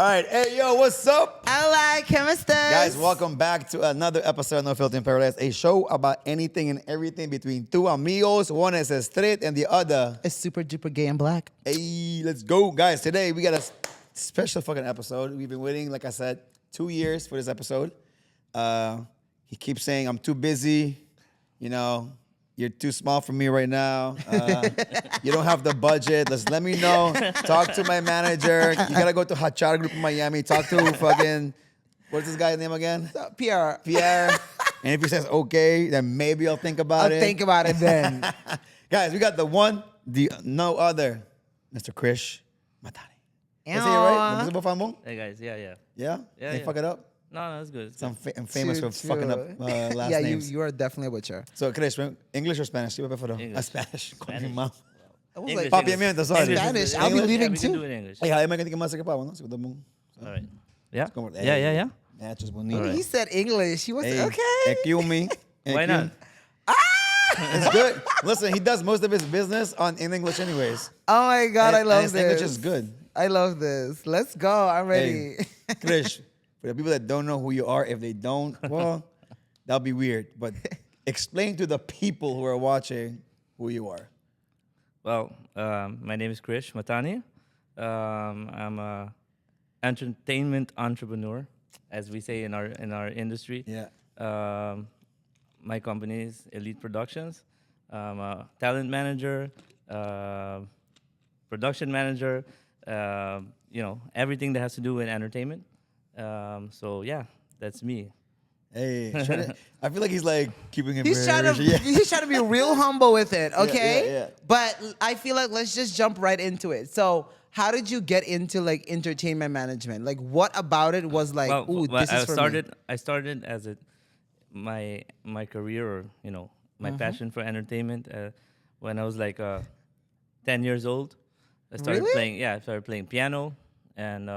right. Hey, yo, what's up? Hola, ¿cómo estás? Guys, welcome back to another episode of No Filter in Paradise, a show about anything and everything between two amigos. One is straight and the other is super duper gay and black. Hey, let's go, guys. Today we got a special fucking episode. We've been waiting, like I said, 2 years for this episode. He keeps saying, I'm too busy. You know, you're too small for me right now. You don't have the budget. Let me know. Talk to my manager. You gotta go to Hachar Group in Miami. Talk to fucking, what's this guy's name again? Pierre. Pierre. And if he says okay, then maybe I'll think about it. I'll think about it then. Guys, we got the one, the no other, Mr. Krish Mahtani. Did I say it right? Mag-isa ba fa mo? Hey guys, yeah. Yeah? Yeah, They yeah. fuck it up? No, it's good. So I'm famous for fucking up last yeah, names. you are definitely a butcher. So, Krish, English or Spanish? ¿Qué prefiero? English. Spanish. Con mi Spanish. mom. I was English, like, Papiamiento, sorry. English is Spanish, good. I'll be English, leaving we can too. do it in English. Hey, hay que más que pavo, ¿no? Segundo mo. All right. Yeah? Como, Yeah. Matches bonito. All right. he said English. He was Hey, okay. excuse me. Why not? It's good. Listen, he does most of his business in English anyways. Oh my God, I And love his this. English is good. I love this. Let's go. I'm ready. Hey, Krish, for the people that don't know who you are, if they don't, well, that'll be weird. But explain to the people who are watching who you are. Well, my name is Krish Mahtani. I'm a entertainment entrepreneur, as we say in our industry. Yeah. My company is Elite Productions. I'm a talent manager, production manager. Everything that has to do with entertainment. So yeah, that's me. Hey, I feel like he's like keeping it He's very... trying to he's trying to be real humble with it, okay? yeah. But I feel like let's just jump right into it. So, how did you get into like entertainment management? Like, what about it was like, ooh, this is for me? I started as my career, or my passion for entertainment when I was like 10 years old. I started playing piano, and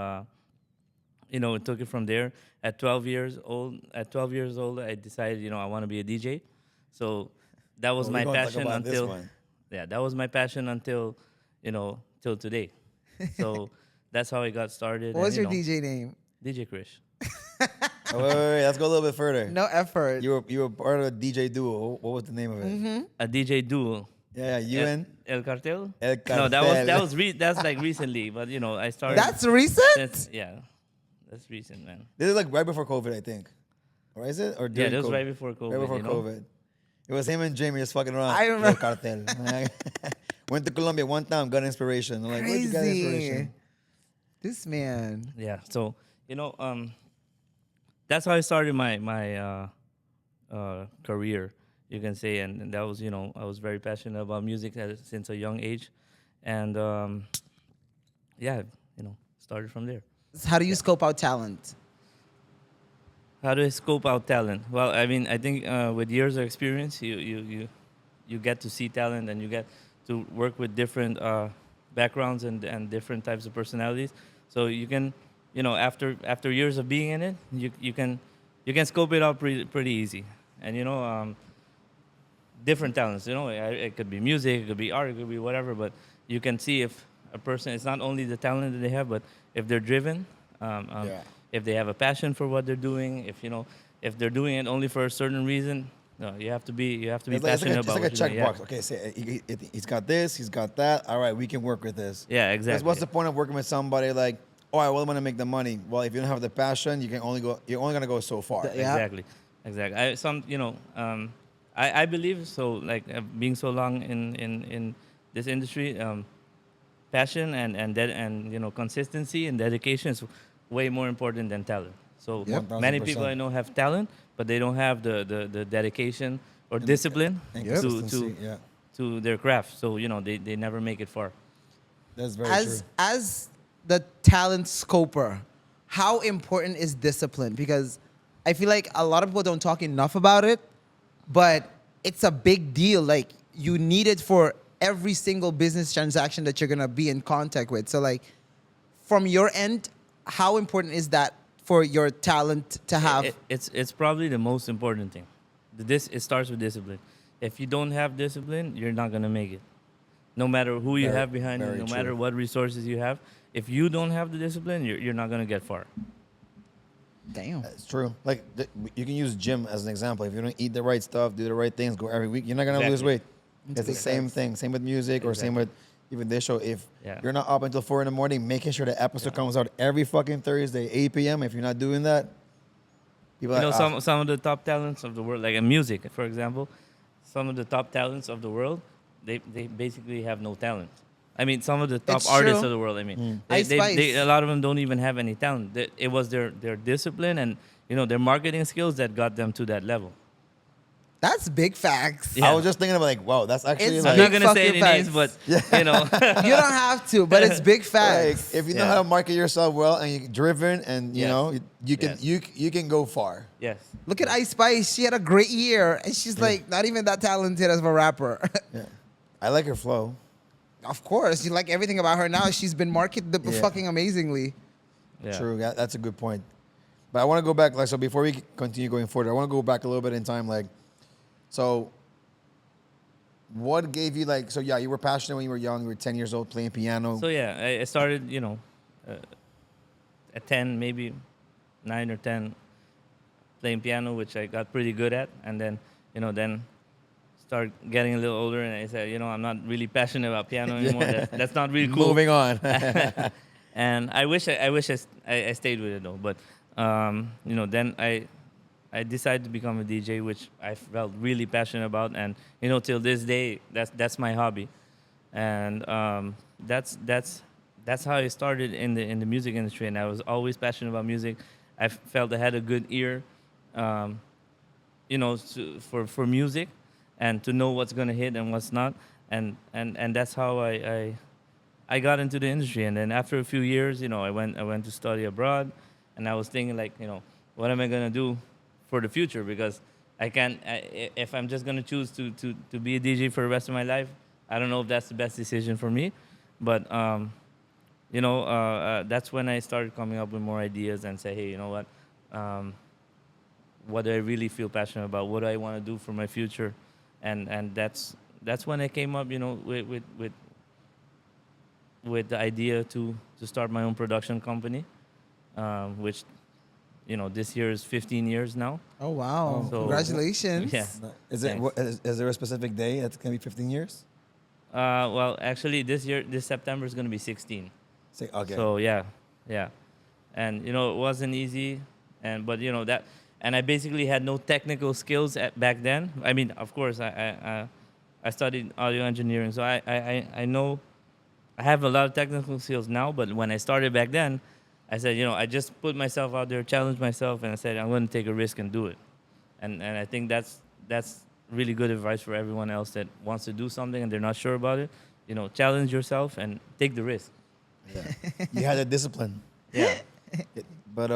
it took it from there. At 12 years old, I decided, I want to be a DJ. So that was my passion until that was my passion until till today. So that's how I got started. What was your DJ name? DJ Krish. Wait, let's go a little bit further. No effort. You were part of a DJ duo. What was the name of it? A DJ duo. Yeah, you and El Cartel? El No, Cartel. that's like recently, but I started. That's recent? That's recent, man. This is like right before COVID, I think. Or is it? Or during That was COVID? right before COVID. Right before COVID. It was him and Jamie just fucking around. I remember. El Cartel. Went to Colombia one time, got inspiration. I'm like, where'd you get inspiration? Crazy. This man. Yeah. So that's how I started my career, you can say, and that was I was very passionate about music since a young age, and started from there. How do you scope out talent? How do I scope out talent? Well, I mean, I think with years of experience, you get to see talent, and you get to work with different backgrounds and different types of personalities. So you can, after years of being in it, you can scope it out pretty easy. And different talents. It could be music, it could be art, it could be whatever. But you can see if a person, it's not only the talent that they have, but if they're driven. If they have a passion for what they're doing, if they're doing it only for a certain reason, you have to be passionate about it. It's like a checkbox. Okay, say he's got this, he's got that. All right, we can work with this. Yeah, exactly. What's the point of working with somebody like, oh, I want to make the money? Well, if you don't have the passion, you're only gonna go so far. Yeah. Exactly. I believe so. Like being so long in this industry, passion and consistency and dedication is way more important than talent. So Yep. many 1000%. people I know have talent, but they don't have the dedication or discipline And Yep. consistency, yeah. to their craft. So they never make it far. That's very true. As the talent scoper, how important is discipline? Because I feel like a lot of people don't talk enough about it, but it's a big deal. Like, you need it for every single business transaction that you're gonna be in contact with. So like, from your end, how important is that for your talent to have? It's probably the most important thing. It starts with discipline. If you don't have discipline, you're not gonna make it. No matter who you have behind you, no matter what resources you have, if you don't have the discipline, you're not gonna get far. Damn. It's true. Like you can use gym as an example. If you don't eat the right stuff, do the right things, go every week, you're not gonna lose Exactly. weight. It's the big same facts. thing. Same with music, or same with even this show. If Yeah. you're not up until 4 in the morning, making sure the episode comes out every fucking Thursday, 8 p.m. If you're not doing that, people You know, are like, some of the top talents of the world, like in music, for example, some of the top talents of the world, they basically have no talent. I mean, some of the top It's artists true. of the world. I mean, Ice Spice. a lot of them don't even have any talent. It was their discipline and their marketing skills that got them to that level. That's big facts. Yeah. I was just thinking about like, wow, that's actually It's I'm like, not big gonna say fucking any names, but facts. you know, You don't have to, but it's big like, facts. if you know Yeah. how to market yourself well and you're driven and you Yes. know you can Yes. you can go far. yes. Look at Ice Spice. She had a great year, and she's like not even that talented as a rapper. Yeah, I like her flow. Of course, you like everything about her now. She's been marketed Yeah. fucking amazingly. Yeah. True, that's a good point. But I want to go back, like, so before we continue going forward, I want to go back a little bit in time, like, so what gave you, like, so yeah, you were passionate when you were young, you were 10 years old playing piano. So yeah, I started, at 10, maybe 9 or 10, playing piano, which I got pretty good at, and then, then start getting a little older, and I said, I'm not really passionate about piano anymore. Yeah. That's not really cool. Moving on. And I wish I stayed with it though. But then I decided to become a DJ, which I felt really passionate about, and till this day, that's my hobby, and that's how I started in the music industry, and I was always passionate about music. I felt I had a good ear, for music, and to know what's gonna hit and what's not, and that's how I got into the industry. And then after a few years, I went to study abroad, and I was thinking like, what am I gonna do for the future? Because if I'm just gonna choose to be a DJ for the rest of my life, I don't know if that's the best decision for me. But that's when I started coming up with more ideas and say, hey, you know what do I really feel passionate about? What do I want to do for my future? And that's when I came up, with the idea to start my own production company, which, this year is 15 years now. Oh wow! So- Congratulations. Yeah. Is it? Thanks. Is there a specific day that's gonna be 15 years? Well, actually, this September is going to be 16. Say okay. So yeah, and it wasn't easy, but that, and I basically had no technical skills back then. I mean, of course, I studied audio engineering, so I know I have a lot of technical skills now. But when I started back then, I said, I just put myself out there, challenged myself, and I said I'm going to take a risk and do it. And I think that's really good advice for everyone else that wants to do something and they're not sure about it. Challenge yourself and take the risk. Yeah. You had the discipline. Yeah. But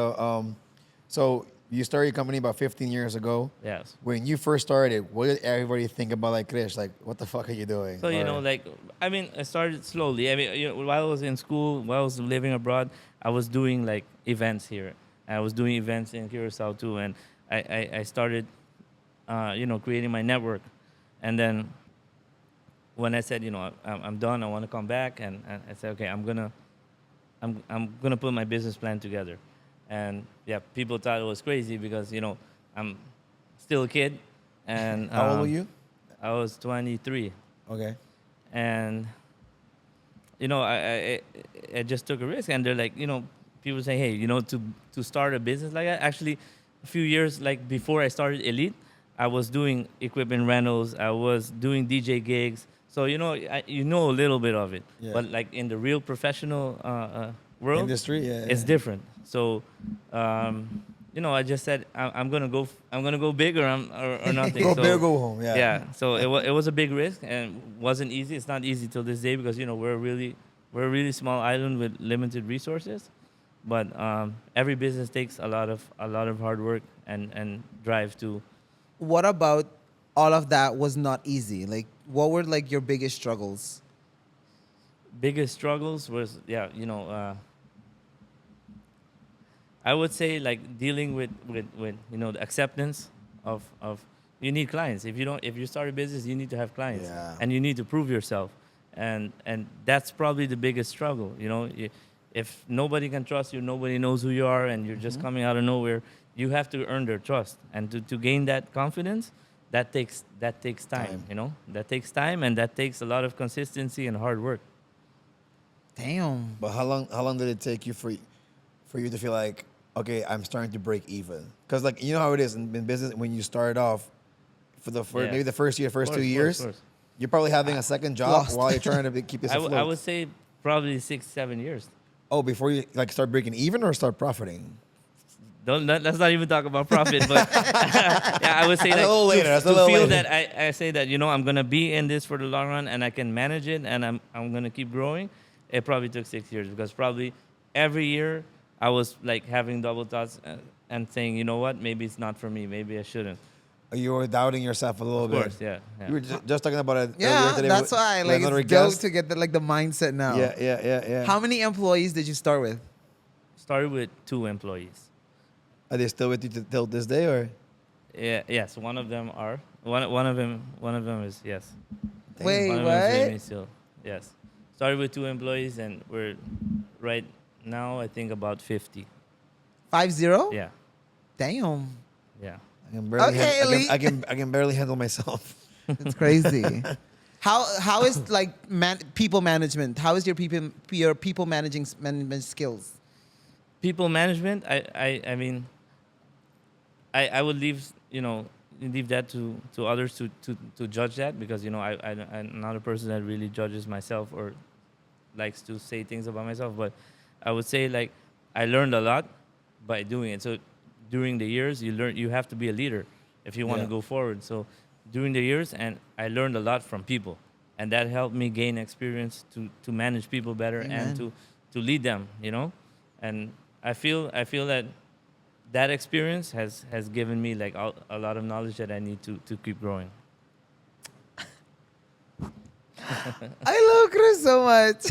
so you started your company about 15 years ago. Yes. When you first started, what did everybody think about, like, Krish? Like, what the fuck are you doing? So, Or- I started slowly. I mean, while I was in school, while I was living abroad, I was doing like events here. I was doing events in Curacao too. And I started, creating my network. And then when I said, I'm done, I want to come back. And I said, okay, I'm gonna put my business plan together. And yeah, people thought it was crazy because, I'm still a kid. And How old were you? I was 23. Okay. And I just took a risk, and they're like, people say, hey, to start a business like that. Actually, a few years like before I started Elite, I was doing equipment rentals, I was doing DJ gigs, so a little bit of it. Yeah. But like in the real professional world, Industry, yeah. it's different. So I just said I'm gonna go big or nothing. Go So- big or go home. Yeah. yeah. So it was a big risk and wasn't easy. It's not easy till this day because we're a really small island with limited resources. But every business takes a lot of hard work and drive to. What about all of that was not easy? Like, what were like your biggest struggles? Biggest struggles was I would say like dealing with the acceptance of you need clients. If you start a business, you need to have clients. Yeah. And you need to prove yourself. And that's probably the biggest struggle. if nobody can trust you, nobody knows who you are, and you're just coming out of nowhere, you have to earn their trust. And to gain that confidence, that takes time. You know, that takes time, and that takes a lot of consistency and hard work. Damn. But how long did it take you for you to feel like, okay, I'm starting to break even? Because like you know how it is in business when you start off for the first, Yeah. maybe the first year, first Of course, 2 of years, course. you're probably having a second job Lost. while you're trying to keep this afloat. I would say probably 6-7 years. Oh, before you like start breaking even or start profiting? Let's not even talk about profit, but yeah, I would say That's like a little later, that's a to little feel later. that I say that, you know, I'm gonna be in this for the long run and I can manage it and I'm gonna keep growing. It probably took 6 years because probably every year I was like having double thoughts and saying, you know what, maybe it's not for me, maybe I shouldn't. You were doubting yourself a little Of bit. course, yeah. You were just talking about it earlier Yeah, today that's with why. Like, another it's dope guest. to get the mindset now. Yeah. How many employees did you start with? Started with 2 employees. Are they still with you till this day, or? Yeah, yes, one of them are. One of them is yes. Wait, One of them is with what? me still. Yes. Started with 2 employees and we're right now I think about 50. 50? Yeah. Damn. Yeah. I can barely Okay, handle, Elite. I can barely handle myself. It's crazy. How is like people management? How is your people management skills? People management, I mean I would leave that to others to judge that because you know I'm not a person that really judges myself or likes to say things about myself, but I would say like I learned a lot by doing it. So during the years you have to be a leader if you want to Yeah. go forward. So during the years and I learned a lot from people and that helped me gain experience to manage people better Amen. and to lead them, you know? And I feel that experience has given me like a lot of knowledge that I need to keep growing. I love Chris so much.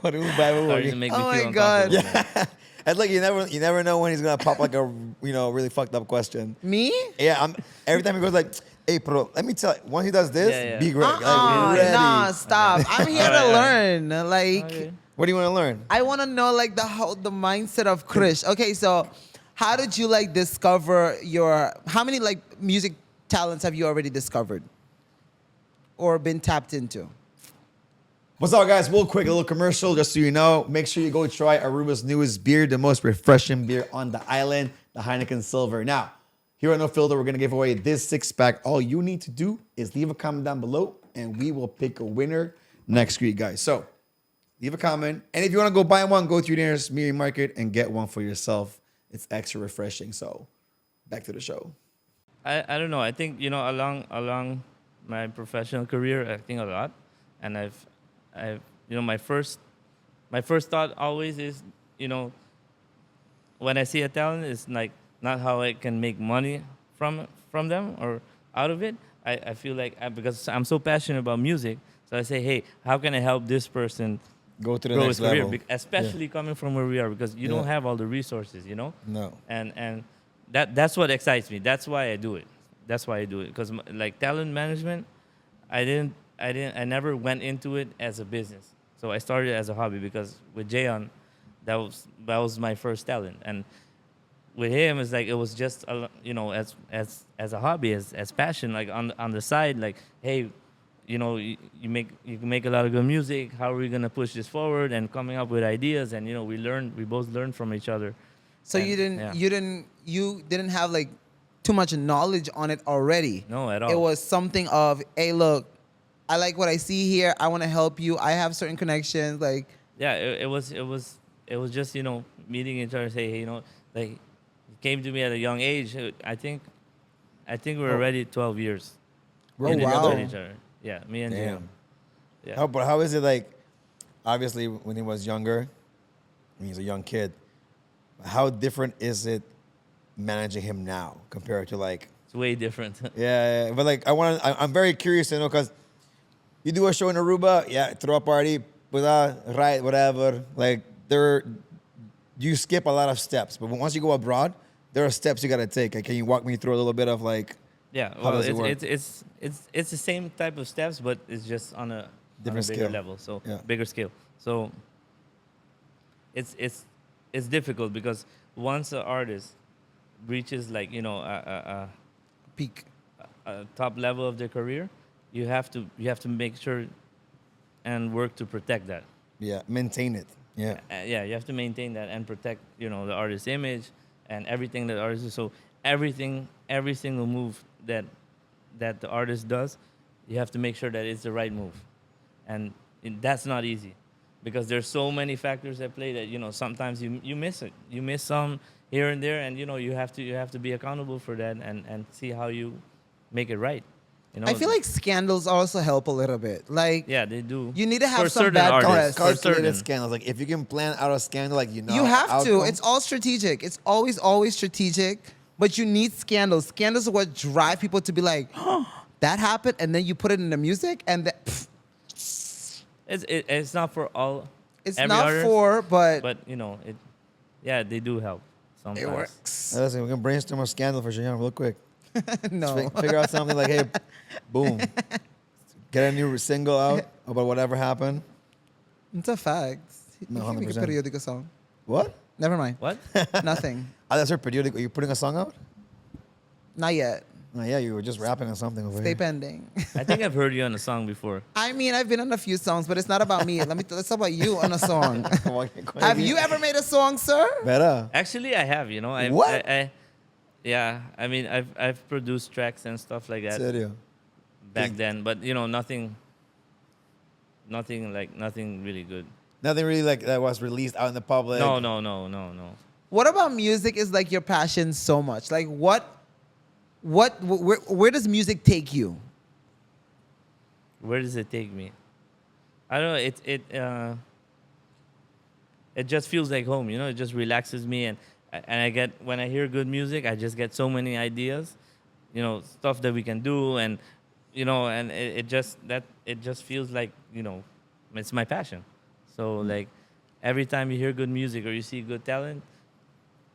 What do we buy? What Sorry we- to make me Oh feel my God. uncomfortable. man. It's like you never know when he's gonna pop like a really fucked up question. Me? Yeah, every time he goes like, "Hey, bro, let me tell you, once he does this, Yeah, yeah. be great." Uh-uh, ready. nah, stop. I'm here to Alright, learn. Like, Okay. What do you want to learn? I want to know like the mindset of Krish. Okay, so how did you like discover how many like music talents have you already discovered or been tapped into? What's up, guys? Real quick, a little commercial, just so you know. Make sure you go try Aruba's newest beer, the most refreshing beer on the island, the Heineken Silver. Now, here on No Filter, we're gonna give away this 6-pack. All you need to do is leave a comment down below, and we will pick a winner next week, guys. So, leave a comment, and if you wanna go buy one, go to your nearest media market and get one for yourself. It's extra refreshing. So, back to the show. I don't know. I think you know along my professional career, I think a lot, and I've you know my first thought always is you know when I see a talent it's like not how I can make money from them or out of it. I feel like because I'm so passionate about music, so I say, hey, how can I help this person Go to the grow next his career, level. especially coming from where we are because you don't Yeah. have all the resources, you know. No. And that's what excites me. That's why I do it. That's why I do it because like talent management, I never went into it as a business. So I started as a hobby because with Jeon, that was my first talent, and with him it's like it was just you know as a hobby, as passion, like on the side, like hey, you know you can make a lot of good music. How are we gonna push this forward and coming up with ideas? And you know we both learned from each other. So And, you yeah. didn't have like too much knowledge on it already. No, at all. It was something of, hey, look, I like what I see here. I want to help you. I have certain connections. Like, Yeah, it was just you know meeting each other, say hey, you know like it came to me at a young age. I think we were already 12 years. Bro, getting to wow. know each other. Yeah, me and Damn. Jeon. Yeah. But how is it like, obviously when he was younger, when he's a young kid, how different is it managing him now compared to like, It's way different. yeah, but like I'm very curious to know because you do a show in Aruba, yeah, throw a party, right, whatever, like you skip a lot of steps, but once you go abroad, there are steps you gotta take. Like, can you walk me through a little bit of like, Yeah, How well, does it work? it's the same type of steps, but it's just on a Different bigger scale. level, so Yeah. bigger scale. So it's difficult because once an artist reaches like Peak. a top level of their career, you have to make sure and work to protect that. Yeah, maintain it. Yeah. Yeah, you have to maintain that and protect the artist's image and everything that the artist is. So every single move that the artist does, you have to make sure that it's the right move, and that's not easy because there's so many factors at play that sometimes you miss it. You miss some here and there, and you have to be accountable for that and see how you make it right. I feel like scandals also help a little bit. Like, yeah, they do. you need to have For some certain bad artists, press. for Calculated certain. scandals. Like if you can plan out a scandal, like You have to. outcome. It's all strategic. It's always strategic. But you need scandals. Scandals are what drive people to be like, oh, that happened, and then you put it in the music, and It's not for all. it's every not artist, for, but yeah, they do help sometimes. it works. Listen, we're gonna brainstorm a scandal for Jeon real quick. No. Figure out something like, hey, boom, get a new single out about whatever happened. It's a fact. No, You can make a 100%. periodical song. What? Never mind. What? Nothing. Oh, that's her periodic. Are you putting a song out? Not yet. Oh, yeah, you were just rapping on something over Stay here. pending. I think I've heard you on a song before. I mean, I've been on a few songs, but it's not about me. Let's talk about you on a song. Have you ever made a song, sir? Better. Actually, I have. What? Yeah, I mean, I've produced tracks and stuff like that Serio. back then, but nothing really good. Nothing really like that was released out in the public. No. What about music is like your passion so much? Like where does music take you? Where does it take me? I don't know. It just feels like home. It just relaxes me, and I get when I hear good music, I just get so many ideas, stuff that we can do, and and it just feels like it's my passion. So like every time you hear good music or you see good talent,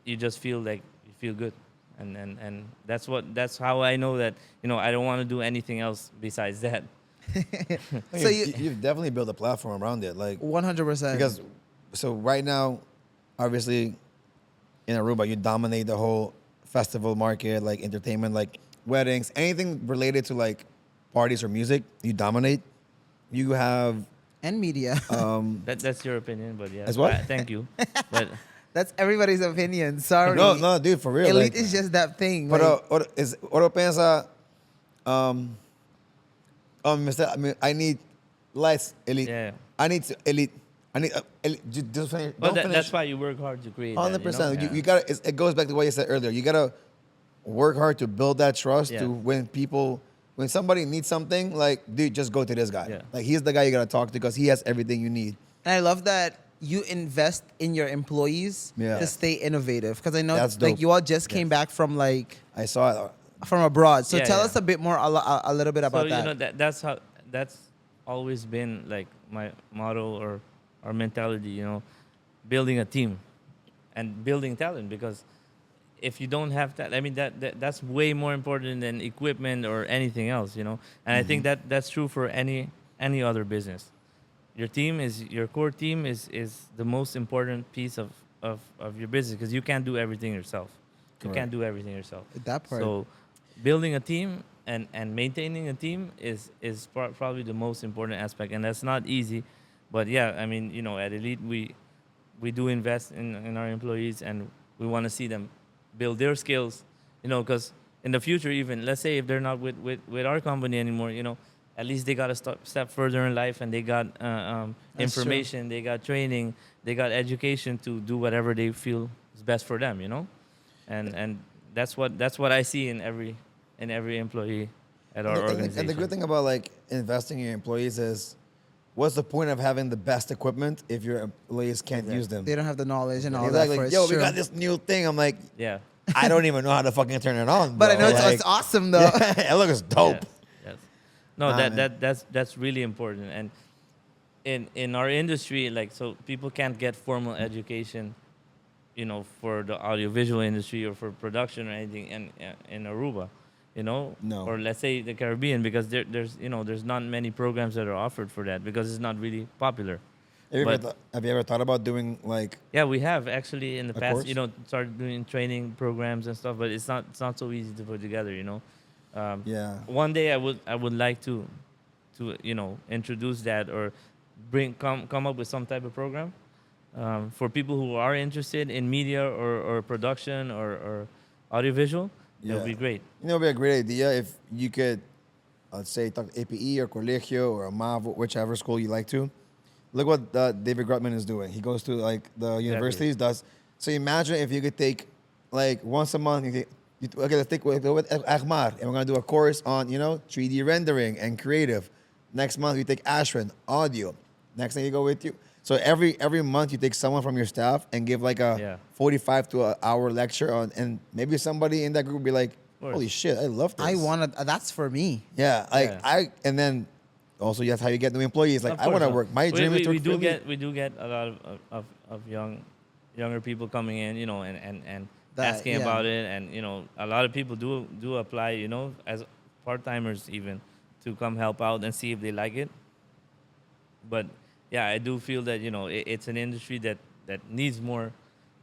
you just feel like you feel good. And that's how I know that I don't want to do anything else besides that. So You've definitely built a platform around it, like 100%. because so right now, obviously, in Aruba, you dominate the whole festival market, like entertainment, like weddings, anything related to like parties or music, you dominate. You have and media. That's your opinion, but yeah. As what? Thank you. But That's everybody's opinion. Sorry. no, dude, for real. Elite like, is just that thing. Pero, like- oro piensa, I need lights, elite. Yeah. I need to, elite. I need, elite. Just finish. but Don't finish. that's why you work hard to create. 100%. That, You gotta. It goes back to what you said earlier. You gotta work hard to build that trust. Yeah. To when somebody needs something, like, dude, just go to this guy. Yeah. Like he's the guy you gotta talk to because he has everything you need. And I love that you invest in your employees Yeah. to stay innovative. Because I know That's like dope. you all just came back from like I saw it. from abroad. So Yeah, tell yeah. us a bit more, a little bit about so that. that's always been like my motto or our mentality. Building a team and building talent, because if you don't have that, I mean that's way more important than equipment or anything else. And I think that's true for any other business. Your core team is the most important piece of your business, because you can't do everything yourself. You can't do everything yourself. That part. So building a team and maintaining a team is probably the most important aspect, and that's not easy. But yeah, I mean, at Elite we do invest in our employees, and we want to see them build their skills, because in the future, even let's say if they're not with our company anymore, at least they got a step further in life, and they got information, they got training, they got education to do whatever they feel is best for them, and that's what I see in every employee at our organization. And the good thing about like investing in your employees is, what's the point of having the best equipment if your employees can't use them? They don't have the knowledge and all Exactly. that. For it. Yo, Sure. we got this new thing. I'm like, Yeah. I don't even know how to fucking turn it on. But I bro. know Like, it's awesome though. yeah, it looks dope. Yes. No, Nah, man. that's really important. And in our industry, like, so people can't get formal education, for the audiovisual industry or for production or anything in Aruba, No. or let's say the Caribbean, because there's not many programs that are offered for that, because it's not really popular. But Have you ever thought about doing like yeah, we have actually in the a past, course? started doing training programs and stuff, but it's not so easy to put together. Yeah. One day I would like to introduce that, or come up with some type of program for people who are interested in media or production or audiovisual. That would Yeah. be great. You know, it'd be a great idea if you could, let's say, talk to APE or Colegio or Amavo, whichever school you like to. Look what David Grutman is doing. He goes to like the universities, does. So imagine if you could take like once a month. Okay, let's take with Ahmar, and we're gonna do a course on 3D rendering and creative. Next month we take Ashwin audio. Next thing you go with you. So every month you take someone from your staff and give like a Yeah. 45 to an hour lecture on, and maybe somebody in that group will be like, course. holy shit, I love this. I want to. That's for me. Yeah, like Yeah. and then also that's how you get new employees. Like Of I want to course, work. My dream is to we work do for Elite. get we do get a lot of younger people coming in, and That- asking yeah. about it, and a lot of people do apply, as part timers even, to come help out and see if they like it. But yeah, I do feel that it's an industry that needs more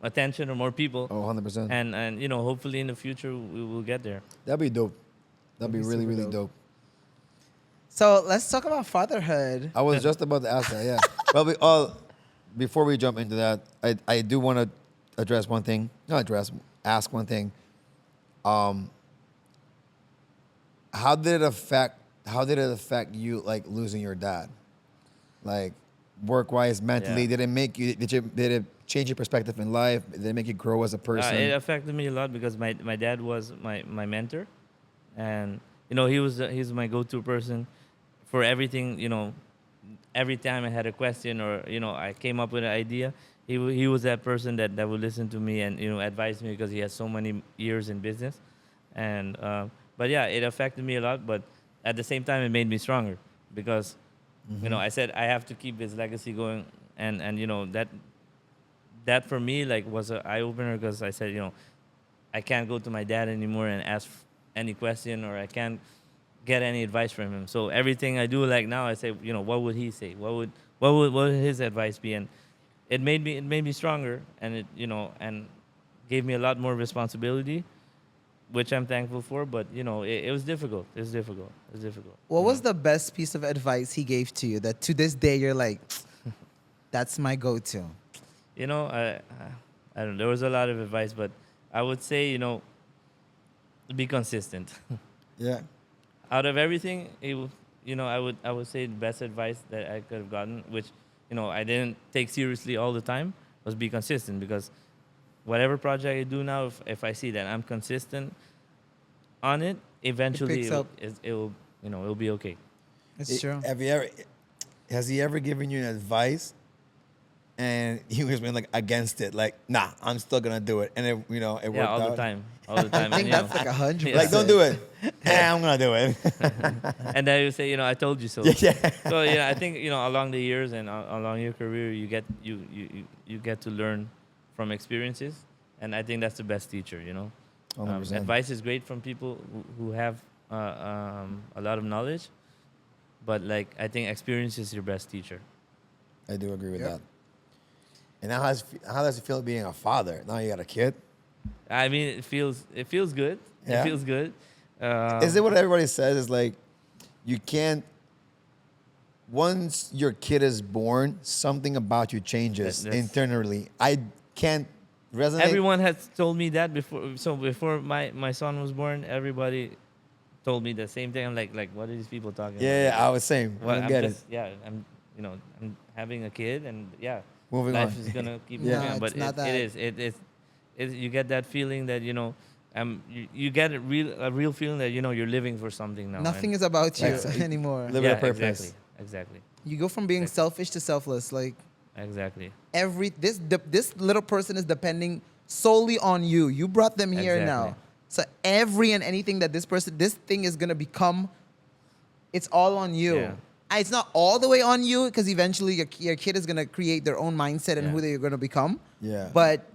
attention or more people, Oh, 100%. and hopefully in the future we will get there. That'd be dope. That'd be be really, super really dope. dope. So let's talk about fatherhood. I was just about to ask that, yeah. Well, before we jump into that, I do want to address one thing. Not address, ask one thing. How did it affect you, like losing your dad? Like work-wise, mentally, Yeah. did it change your perspective in life? Did it make you grow as a person? It affected me a lot because my dad was my mentor, and he's my go-to person for everything. Every time I had a question or I came up with an idea, he was that person that would listen to me and advise me because he has so many years in business, and but yeah, it affected me a lot. But at the same time, it made me stronger because I said I have to keep his legacy going, and that for me like was an eye opener because I said I can't go to my dad anymore and ask any question, or I can't get any advice from him. So everything I do like now, I say what would he say? What would his advice be? And it made me stronger, and it and gave me a lot more responsibility, which I'm thankful for. But it was difficult. It was difficult. What was the best piece of advice he gave to you that to this day you're like, that's my go-to? I don't know. There was a lot of advice, but I would say, be consistent. Yeah. Out of everything, I would say the best advice that I could have gotten, which, I didn't take seriously all the time, was be consistent, because whatever project I do now, if I see that I'm consistent on it, eventually picks up. it'll be okay. It's true. Has he ever given you an advice and he was been like against it? Like, nah, I'm still gonna do it. And it worked Yeah, all out. the time. All the time. I think and, that's like 100%. Yeah. Like, don't do it. I'm gonna do it. and then you say, I told you so. Yeah. So I think along the years and along your career, you get to learn from experiences, and I think that's the best teacher. 100%. Advice is great from people who have a lot of knowledge, but like I think experience is your best teacher. I do agree with Yep. that. And how does it feel being a father? Now you got a kid. I mean, it feels good. Yeah? It feels good. Is it what everybody says? Is like you can't. Once your kid is born, something about you changes That's- internally. I can't resonate. Everyone has told me that before. So before my son was born, everybody told me the same thing. I'm like, what are these people talking about? Yeah, I was saying. I Well, don't I'm get just, yeah, I'm having a kid, and yeah, Moving life on. is gonna keep Yeah, moving on. But it's not that. you get that feeling that you get a real feeling that you're living for something now. Nothing is about you Exactly. anymore. Live yeah, with a purpose. exactly, You go from being selfish to selfless. Like exactly. this little person is depending solely on you. You brought them here Exactly. now. So every and anything that this thing is gonna become, it's all on you. Yeah. It's not all the way on you because eventually your kid is gonna create their own mindset and Yeah. who they're gonna become. Yeah. But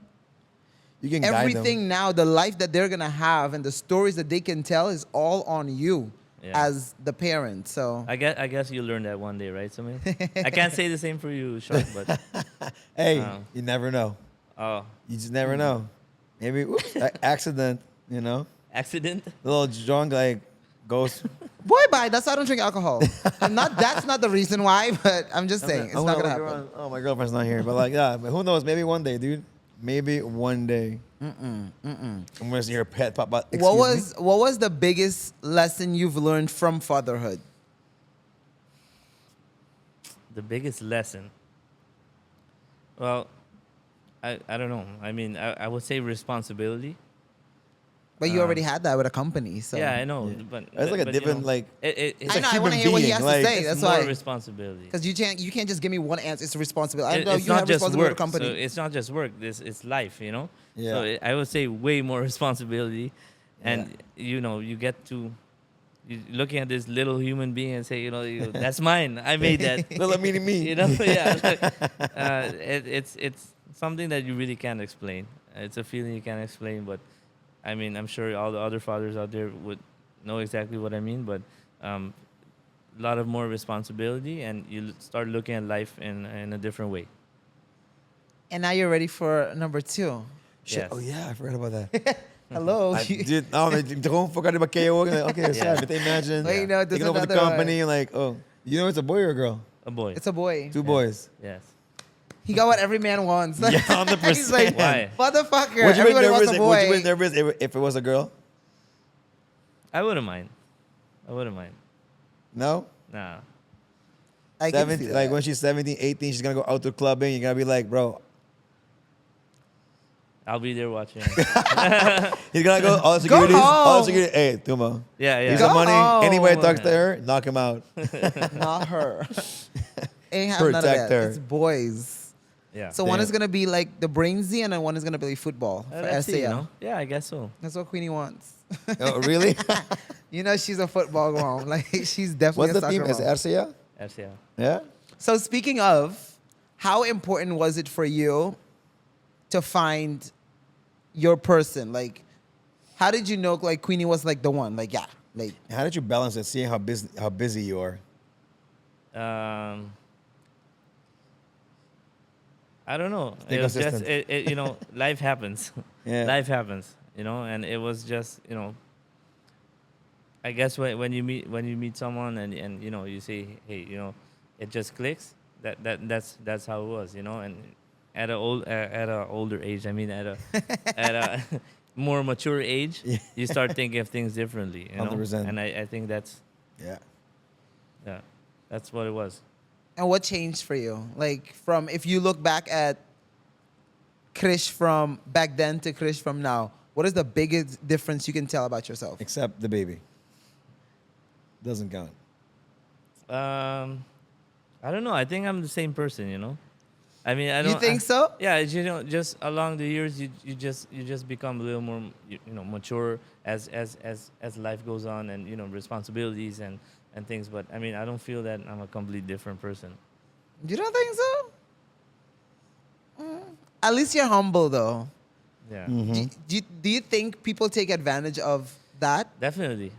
You can guide them. everything now, the life that they're gonna have and the stories that they can tell is all on you. Yeah. as the parent. So I guess you'll learn that one day, right, Samir? I can't say the same for you, Sean, but Hey, Um, you never know. oh, You just never know. Maybe oops, accident. You know, accident. a little drunk like goes. boy, bye. That's why I don't drink alcohol. And not that's not the reason why, but I'm just saying it's I'm not gonna look happen. around, oh, my girlfriend's not here, but like, yeah, but who knows? Maybe one day, dude. Maybe one day. I'm gonna see her pet pop out. What was the biggest lesson you've learned from fatherhood? The biggest lesson. Well, I don't know. I mean, I would say responsibility. But you already had that with a company, so Yeah, I know, Yeah. but It's like a but, different, like- it's I a know. I want to human hear what he being, has like- to say. it's That's more why, responsibility. because you can't just give me one answer. It's a responsibility. I know It's you not have just responsibility work. with a company. So it's not just work. It's life, you know. Yeah. So I would say way more responsibility, and Yeah. you get to you looking at this little human being and say, that's mine. I made that. Little mini me. Yeah. Like, it's something that you really can't explain. It's a feeling you can't explain, but I mean, I'm sure all the other fathers out there would know exactly what I mean. But a lot of more responsibility, and you start looking at life in a different way. And now you're ready for number 2. Shit. Yes. Oh yeah, I forgot about that. Hello. Dude, no, don't forget about KO. Okay, Yeah. sad. But imagine Wait, no, there's taking over the another one. company and like, oh, you know, it's a boy or a girl? A boy. It's a boy. Two boys. Yes. He got what every man wants. Yeah, 100%. He's like, Why? motherfucker. Would you be Everybody wants nervous? a Would you be boy. nervous if it was a girl? I wouldn't mind. No. Nah. I can see 17, that. like when she's 17, 18, she's gonna go out to clubbing. You're gonna be like, bro. I'll be there watching. He's gonna go all securities. All home. security. Hey, Tumo. Yeah, Here's yeah. some money. home. Anybody talks to her, knock him out. Not her. Ain't have none of Protect that. her. It's boys. Yeah. So one Damn. is gonna be like the brainsy, and then one is gonna be football for Let's see, SAL. Yeah, I guess so. That's what Queenie wants. Oh, really? You know, she's a football mom. Like she's definitely What's the a team? soccer Is it mom. RCA? FCL. Yeah. So speaking of, how important was it for you to find your person? Like, how did you know like Queenie was like the one? Like, yeah, like How did you balance it? Seeing how busy you are. I don't know. Stay It was just, consistent. life happens. Yeah. Life happens, and it was just, I guess when you meet someone and you say, hey, it just clicks. That's how it was, and at a older age, I mean at a more mature age, Yeah. you start thinking of things differently, 100%. And I think that's what it was. and what changed for you? Like from if you look back at Krish from back then to Krish from now, what is the biggest difference you can tell about yourself? Except the baby. Doesn't count. I don't know. I think I'm the same person, I mean, I don't. You think so? Yeah, just along the years, you just become a little more, mature as life goes on, and responsibilities and things. But I mean, I don't feel that I'm a completely different person. You don't think so? At least you're humble though. Yeah, Do you think people take advantage of that? definitely.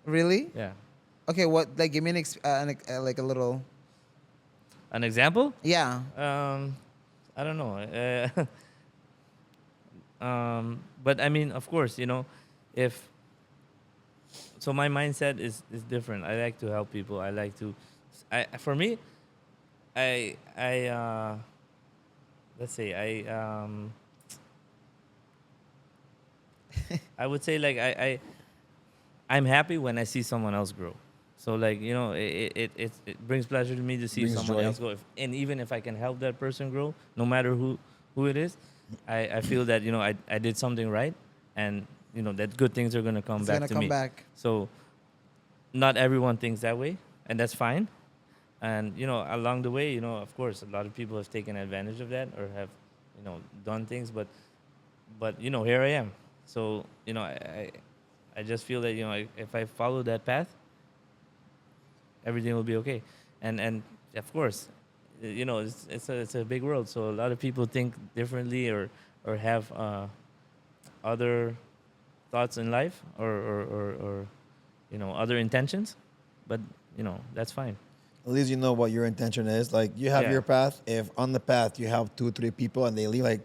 Really? Yeah. Okay, what? Like, give me like a little. An example? Yeah. I don't know. But I mean, of course, if so, my mindset is different. I like to help people. I like to. For me, let's say I would say like I'm happy when I see someone else grow. So like it brings pleasure to me to see Brings someone joy. else grow, and even if I can help that person grow, no matter who it is, I feel that I did something right, and that good things are gonna come It's back gonna to come me. back. So not everyone thinks that way, and that's fine. And along the way, of course, a lot of people have taken advantage of that or have done things, but here I am. So I just feel that if I follow that path, everything will be okay. And of course, it's a big world, so a lot of people think differently or have other thoughts in life or other intentions, but that's fine. At least you know what your intention is. Like you have Yeah. your path. If on the path you have 2-3 people and they leave, like,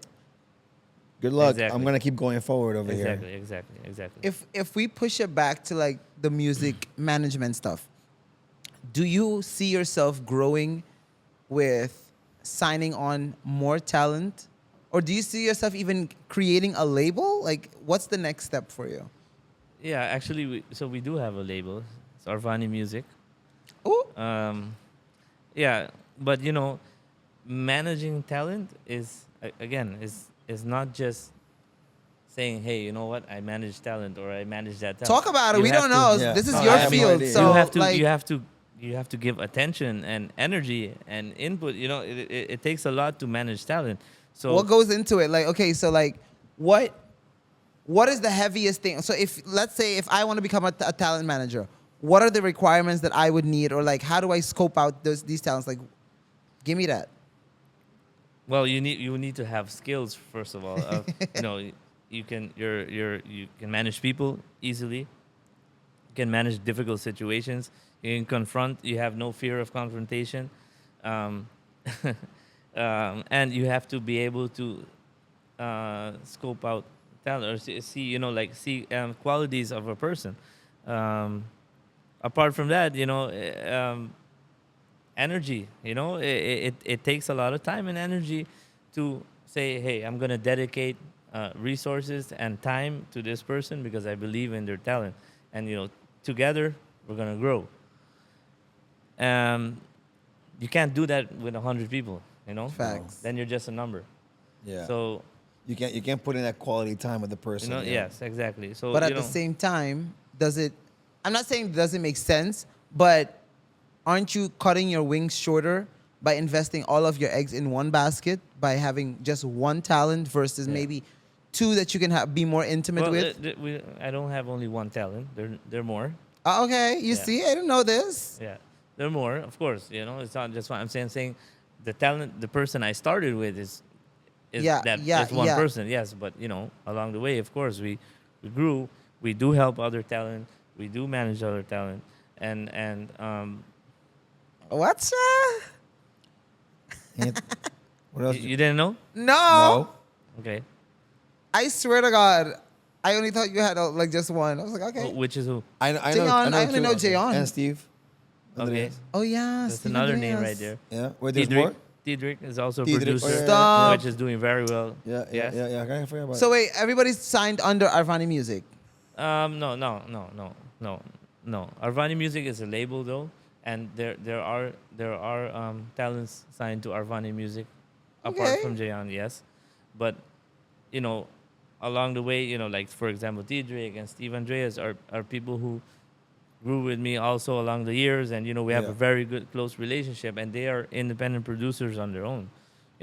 good luck. Exactly. I'm gonna keep going forward over here. Exactly. If we push it back to like the music management stuff, do you see yourself growing with signing on more talent, or do you see yourself even creating a label? Like, what's the next step for you? Yeah, actually, we do have a label. It's Arvani Music. Ooh. Yeah, but managing talent is is not just saying, hey, you know what, I manage talent or I manage that talent. Talk about it. You We have don't to- know. Yeah. This is No, your I have no field. idea. So you have to give attention and energy and input. It takes a lot to manage talent. So what goes into it? Like, okay, so like, what is the heaviest thing? So let's say if I want to become a talent manager, what are the requirements that I would need, or like, how do I scope out these talents? Like, give me that. Well, you need to have skills first of all. You can manage people easily. You can manage difficult situations. You can confront. You have no fear of confrontation, and you have to be able to scope out talent or see qualities of a person. Apart from that, energy. It takes a lot of time and energy to say, hey, I'm gonna dedicate resources and time to this person because I believe in their talent, and together we're gonna grow. You can't do that with 100 people. Facts. Then you're just a number. Yeah. So you can't put in that quality time with the person. yeah. yes, exactly. So But at the same time, I'm not saying it doesn't make sense, but aren't you cutting your wings shorter by investing all of your eggs in one basket by having just one talent versus Yeah. maybe two that you can be more intimate with? I don't have only one talent. There are more. Okay, you Yeah. see, I didn't know this. Yeah, there are more. Of course, it's not just one. I'm saying the talent, the person I started with is one Yeah. person. Yes, but along the way, of course, we grew. We do help other talent. We do manage other talent, and What's What else? you didn't know? No. Okay. I swear to God, I only thought you had like just one. I was like, okay. Which is who? I know. Jeon, I only know two. Jeon. And Steve. Okay. Andreas. Oh yeah, That's Steven another name Andreas. right there. Yeah. Wait, there's more. Tidrick is also a Tidrick, producer, oh, yeah, Stop. which is doing very well. Yeah. Yes. I forgot about. So wait, everybody's signed under Arvani Music. No. Arvani Music is a label though, and there are talents signed to Arvani Music, apart Okay. from Jeon, yes, but along the way, like for example, Tidrick and Steve Andreas are people who grew with me also along the years, and we have Yeah. a very good close relationship, and they are independent producers on their own.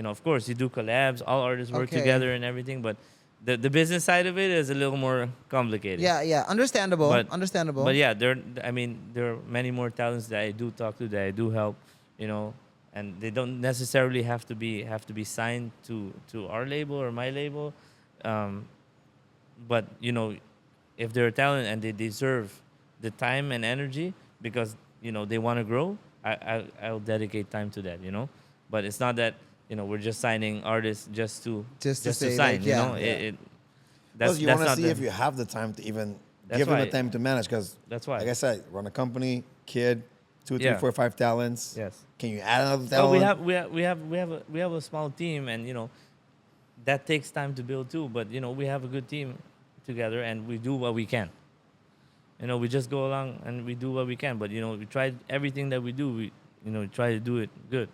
Of course, you do collabs, all artists work Okay. together and everything, but the business side of it is a little more complicated. Yeah, understandable. But- Understandable. But yeah, there are many more talents that I do talk to, that I do help, and they don't necessarily have to be signed to our label or my label, but if they're a talent and they deserve the time and energy because they want to grow, I'll dedicate time to that, but it's not that we're just signing artists just to say, sign, like, yeah. That's you want to not see the- if you have the time to even That's give them why- the time to manage. Because That's why. like I said, run a company, kid, 2, 3, Yeah. 4, 5 talents. Yes. Can you add another Well, talent? we have a small team, and that takes time to build too. But we have a good team together, and we do what we can. We just go along and we do what we can. But we try everything that we do. We try to do it good.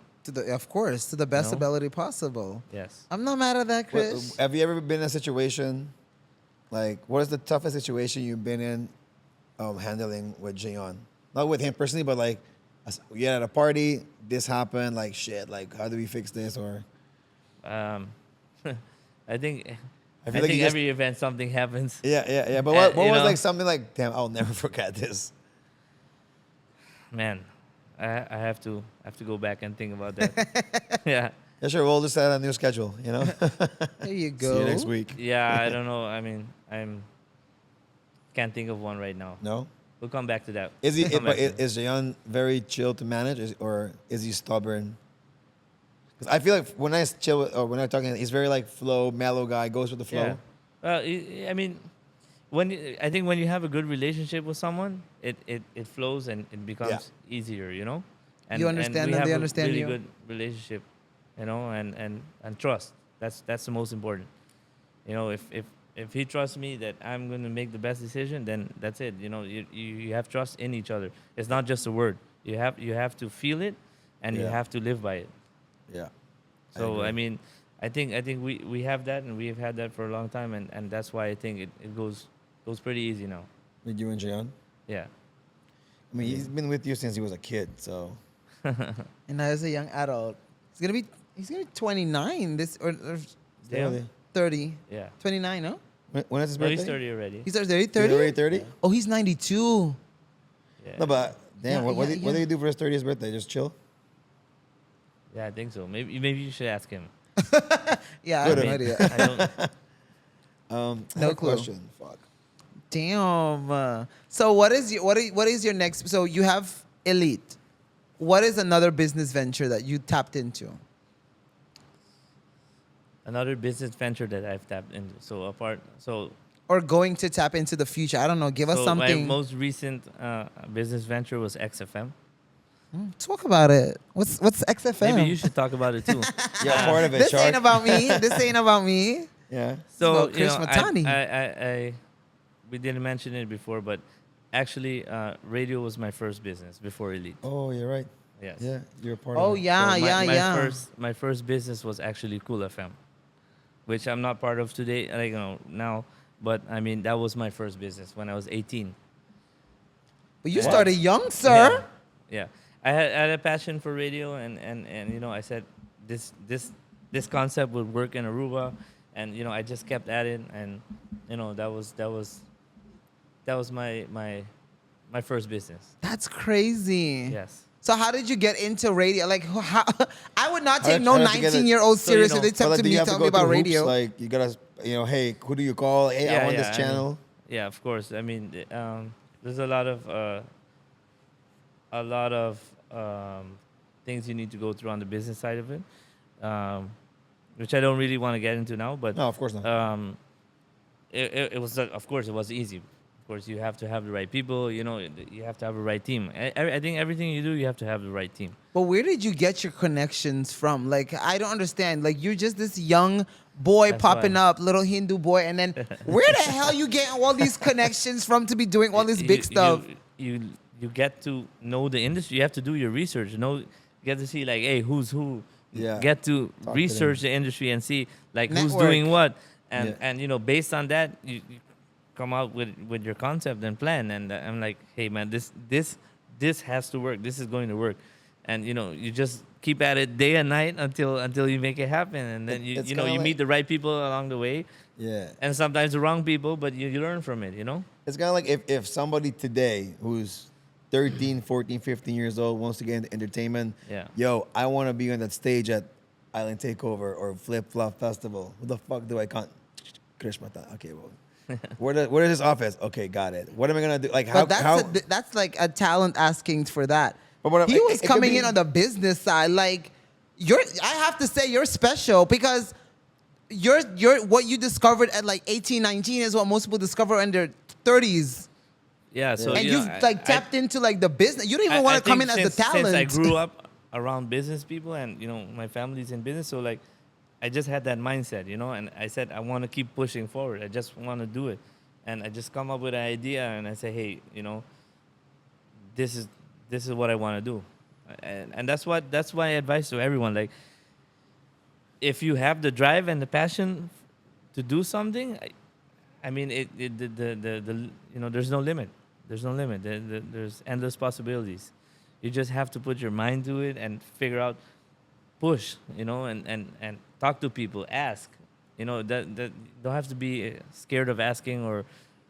Of course, to the best No? ability possible. Yes. I'm not mad at that, What- Krish. have you ever been in a situation, like, what is the toughest situation you've been in handling with Jeon? Not with him personally, but like, you're at a party, this happened, like, shit, like, how do we fix this? Or I think I feel like you just- every event something happens. yeah. But what you was know- like something like, damn, I'll never forget this. Man, I have to go back and think about that. Yeah. Yeah, sure. We'll just set a new schedule, There you go. See you next week. Yeah, I don't know. I mean, can't think of one right now. No? we'll come back to that. Is he? We'll come back to that. Is Jeon very chill to manage, or is he stubborn? Because I feel like when I chill or when I'm talking, he's very like flow, mellow guy, goes with the flow. I mean, I think when you have a good relationship with someone, it flows and it becomes easier, you know. And You understand and we them, have they a understand really you. good relationship, you know, and trust. That's the most important. You know, if he trusts me that I'm going to make the best decision, then that's it. You know, you have trust in each other. It's not just a word. You have to feel it, and you Yeah. have to live by it. Yeah. So agree. I mean, I think we have that, and we've had that for a long time, and that's why I think it goes pretty easy now. With you and Jeon. Yeah. I mean, he's been with you since he was a kid, so And now as a young adult, he's gonna be 29 this or Damn. Really? 30. Yeah. 29, no? When is his No, birthday? he's 30 already. He's already He's 30? already 30? Oh, he's 92. Yeah. No, but damn, Yeah, what yeah, did he yeah. do for his 30th birthday? Just chill? Yeah, I think so. Maybe you should ask him. Yeah, I have no mean, idea. I don't. I No have a clue. question. Fuck. Damn. So what is your next? So you have Elite. What is another business venture that you tapped into? Another business venture that I've tapped into. So Or going to tap into the future? I don't know. Give us my something. most recent business venture was XFM. Talk about it. What's XFM? Maybe you should talk about it too. Yeah, part of it, This Shark. ain't about me. This ain't about me. Yeah. So about Krish Mahtani. we didn't mention it before, but actually, radio was my first business before Elite. Oh, you're right. Yes. Yeah, you're a part Oh of it. yeah, So yeah. my first business was actually Cool FM, which I'm not part of today, like now. But I mean, that was my first business when I was 18. But you What? started young, sir. Yeah. I had a passion for radio, and you know, I said this concept would work in Aruba, and you know, I just kept at it, and you know, that was my first business. That's crazy. Yes. So how did you get into radio? Like, how, I would not How take did- no how did you get it? 19-year-old So, you serious know, if they But, come like, to do me you and have to tell go me about through hoops? radio. Like, you gotta, hey, who do you call? Hey, I want this I channel. mean, yeah, of course. I mean, there's a lot of things you need to go through on the business side of it, which I don't really want to get into now. But No, of course not. it was, of course, it was easy. Of course, you have to have the right people. You know, you have to have the right team. I think everything you do, you have to have the right team. But where did you get your connections from? Like, I don't understand. Like, you're just this young boy That's popping why. up, little Hindu boy, and then where the hell you getting all these connections from to be doing all this big stuff? You get to know the industry. You have to do your research. You know, you get to see like, hey, who's who. Yeah. Get to Talk to research the industry and see like who's Network. doing what, and Yeah. and you know, based on that, you come out with your concept and plan. And I'm like, hey man, this has to work. This is going to work, and you know, you just keep at it day and night until you make it happen. And then It's you know, kinda you like- meet the right people along the way, Yeah. and sometimes the wrong people, but you learn from it. You know. It's kind of like if somebody today who's 13, 14, 15 years old wants to get into entertainment, Yeah. yo, I want to be on that stage at Island Takeover or Flip Flop Festival. Who the fuck do I con? Krish Mahtani. Okay, well, where is his office? Okay, got it. What am I gonna do? Like how? But that's like a talent asking for that. But what- He it- was it could coming be- in on the business side. Like, I have to say you're special because you're what you discovered at like 18, 19 is what most people discover in their 30s. Yeah. So And you you've know, like tapped into like the business. You don't even want to come in think as a talent. Since I grew up around business people, and you know, my family's in business, so like I just had that mindset, you know, and I said I want to keep pushing forward. I just want to do it, and I just come up with an idea, and I say, hey, you know, this is what I want to do, and that's my advice to everyone. Like, if you have the drive and the passion to do something, I mean, the you know, there's no limit. There's no limit. There's endless possibilities. You just have to put your mind to it and figure out, push, you know, and talk to people, ask. You know, that don't have to be scared of asking or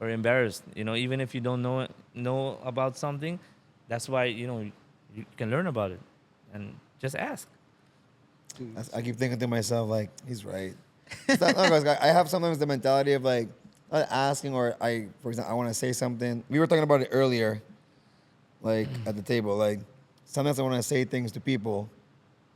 embarrassed. You know, even if you don't know about something, that's why, you know, you can learn about it, and just ask. I keep thinking to myself like, he's right. It's not, no, guys, I have sometimes the mentality of like, asking, or for example, I want to say something. We were talking about it earlier, like at the table. Like sometimes I want to say things to people,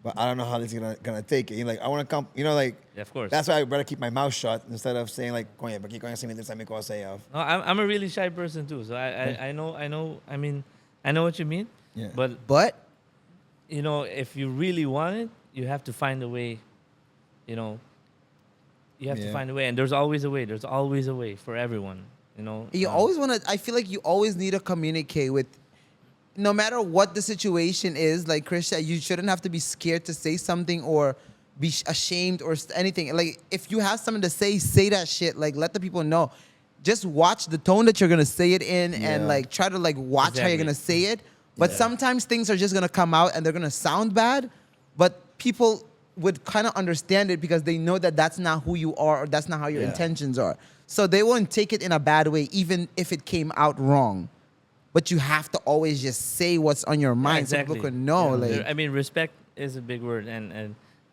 but I don't know how this is gonna take it. You know, like I want to come. You know, like Yeah, of course. that's why I better keep my mouth shut instead of saying like, "Coño, but keep going to me this time I say of." No, I'm a really shy person too. So I know. I mean, I know what you mean. Yeah. But you know, if you really want it, you have to find a way. You know, you have to Yeah. find a way, and there's always a way. There's always a way for everyone. You know, You always want to. I feel like you always need to communicate with. No matter what the situation is, like Chris said, you shouldn't have to be scared to say something or be ashamed or anything. Like if you have something to say that shit. Like let the people know. Just watch the tone that you're gonna say it in, and Yeah. like try to like watch how you're Exactly. gonna say it. But Yeah. sometimes things are just gonna come out and they're gonna sound bad, but people would kind of understand it because they know that that's not who you are or that's not how your Yeah. intentions are. So they won't take it in a bad way, even if it came out wrong. But you have to always just say what's on your mind so people can know. Yeah. Like, I mean, respect is a big word, and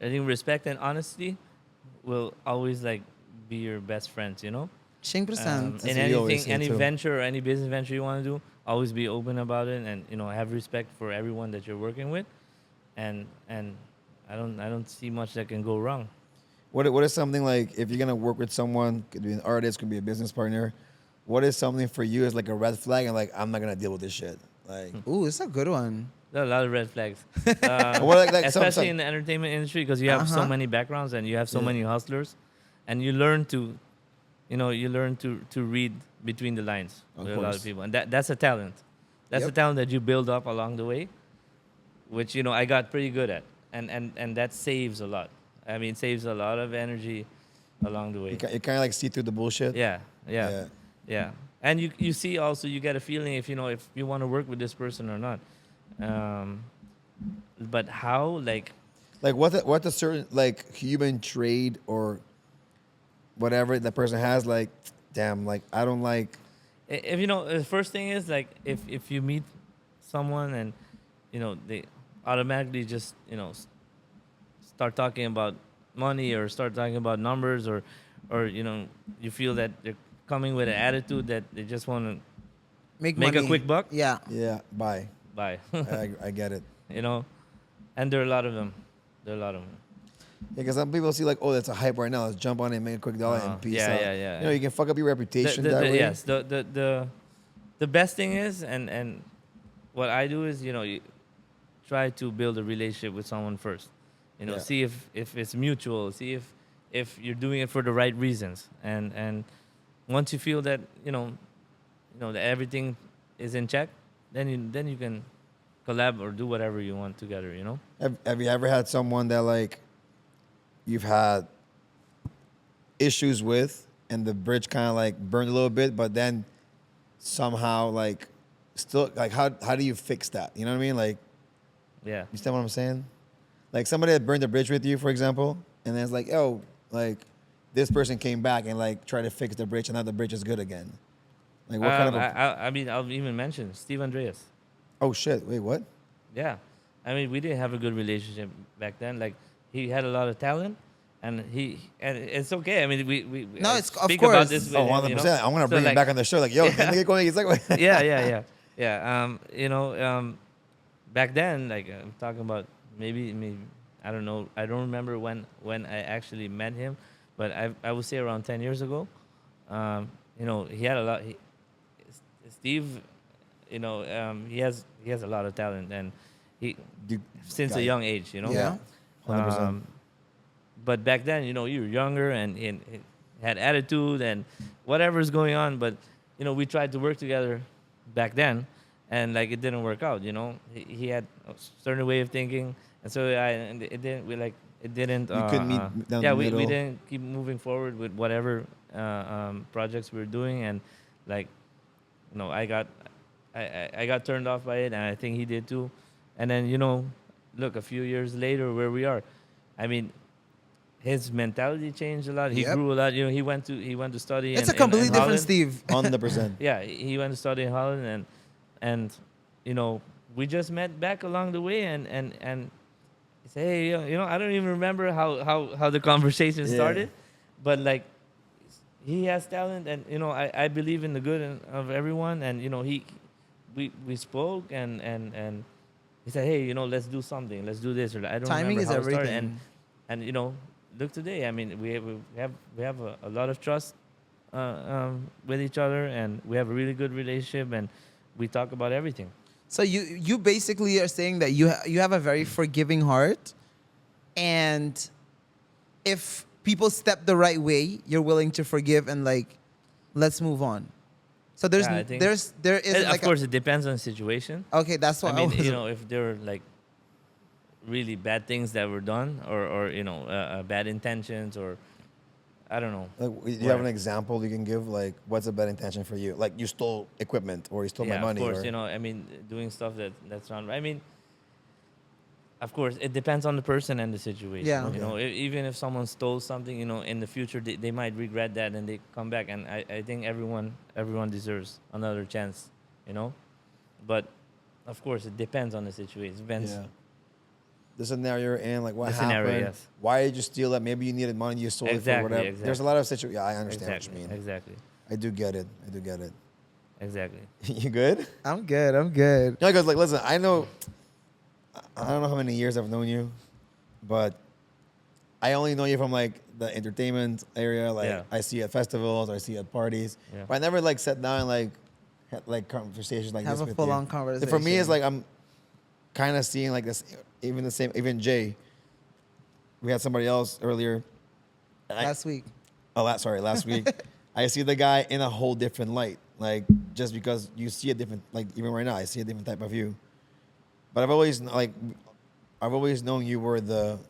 I think respect and honesty will always like be your best friends. You know. 100%. In what you always anything, say, any too. venture or any business venture you want to do, always be open about it, and you know, have respect for everyone that you're working with, and I don't see much that can go wrong. What is something like if you're gonna work with someone, could be an artist, could be a business partner. What is something for you as like a red flag and like I'm not gonna deal with this shit? Like Ooh, it's a good one. There are a lot of red flags, Well, like some- especially in the entertainment industry, because you have so Uh-huh. many backgrounds and you have so Yeah. many hustlers, and you learn to, you learn to read between the lines Of with a lot course. of people, and that's a talent. That's a Yep. talent that you build up along the way, which I got pretty good at, and that saves a lot. I mean, saves a lot of energy along the way. you kind of like see through the bullshit. Yeah, Yeah. yeah, yeah. And you see also, you get a feeling if you want to work with this person or not. But how, like, Like what the certain like human trade or whatever the person has, like, damn, like I don't like. if the first thing is like if you meet someone and they automatically just start talking about money or start talking about numbers, or you feel that they're coming with an attitude that they just want to make a money. quick buck. Yeah. Yeah, bye. Buy. I get it. And there are a lot of them. Yeah, Yeah, because some people see like, oh, that's a hype right now. Let's jump on it and make a quick dollar and peace yeah, out. yeah. You know, you can fuck up your reputation the, that way. yes, the best thing is, and what I do is, you try to build a relationship with someone first. Yeah. See if it's mutual. See if you're doing it for the right reasons. And once you feel that that everything is in check, then you can collab or do whatever you want together. Have you ever had someone that like you've had issues with and the bridge kind of like burned a little bit, but then somehow like still like how do you fix that? You know what I mean? Like, Yeah. you understand what I'm saying? Like somebody that burned the bridge with you, for example, and then it's like, oh, like this person came back and like tried to fix the bridge and now the bridge is good again. Like what kind of I mean, I'll even mention Steve Andreas. oh shit, wait, what? Yeah, I mean, we didn't have a good relationship back then. Like, he had a lot of talent, and it's okay. I mean, we No, I it's- of speak course. about this with Oh, him, 100%. I'm gonna bring So, him back on the show. Like, yo, can we get going? He's like, yeah. Back then, like I'm talking about maybe I don't know. I don't remember when I actually met him, but I would say around 10 years ago. He had a lot. Steve, he has a lot of talent, and he Dude, since guy. a young age, Yeah. 100%. But back then, you were younger and had attitude and whatever's going on. But we tried to work together back then, and like it didn't work out. He had a certain way of thinking, and so it didn't. It didn't. You couldn't meet down yeah, the we middle. didn't keep moving forward with whatever projects we were doing, and like I got turned off by it, and I think he did too. And then look, a few years later, where we are. I mean, his mentality changed a lot. He Yep. grew a lot. He went to study. It's in, a completely in different Holland. Steve. 100%. Yeah, he went to study in Holland, and we just met back along the way, and he said, hey, I don't even remember how the conversation Yeah. started, but like he has talent, and I believe in the good of everyone, and we spoke, and he said, hey, let's do something, let's do this, or I don't Timing remember is how it started, everything. and look today. I mean, we have a lot of trust with each other, and we have a really good relationship, and we talk about everything. So you basically are saying that you have a very forgiving heart, and if people step the right way, you're willing to forgive and like, let's move on. So Yeah, I think- there isn't Of like course, it depends on the situation. okay, that's what I mean, was, if there were like really bad things that were done, or bad intentions, or I don't know. Like, do you have an example you can give? Like, what's a bad intention for you? Like, you stole equipment or you stole my money. Of course, or, I mean, doing stuff that's not. I mean, of course, it depends on the person and the situation. Yeah. Even if someone stole something, in the future they might regret that and they come back. And I think everyone deserves another chance, But of course, it depends on the situation. It depends. Yeah. The scenario you're in, like what The happened. scenario, yes. Why did you steal it? Maybe you needed money, you stole it for Exactly, whatever. exactly. There's a lot of situations. Yeah, I understand Exactly. what you mean. Exactly. I do get it. Exactly. You good? I'm good. Yeah, because like, listen, I don't know how many years I've known you, but I only know you from like the entertainment area. Like Yeah. I see you at festivals, or I see you at parties, Yeah. but I never like sat down and like had like conversations like Have this a with full-on you. conversation. For me, it's like I'm kind of seeing like this. Even Jay. We had somebody else earlier. Last week. Last week. I see the guy in a whole different light. Like, just because you see a different, like, even right now, I see a different type of you. But I've always known you were the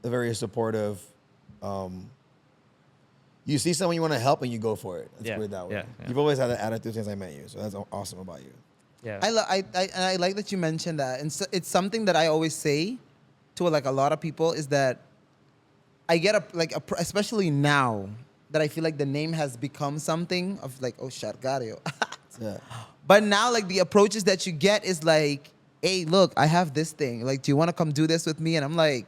very supportive. You see someone you want to help and you go for it. Let's Yeah, put it that way. yeah. You've always had that attitude since I met you. So that's awesome about you. Yeah. I like that you mentioned that, and so it's something that I always say to like a lot of people is that I get especially now that I feel like the name has become something of like, oh, Shargario. Yeah. But now like the approaches that you get is like, hey, look, I have this thing. Like, do you want to come do this with me? And I'm like,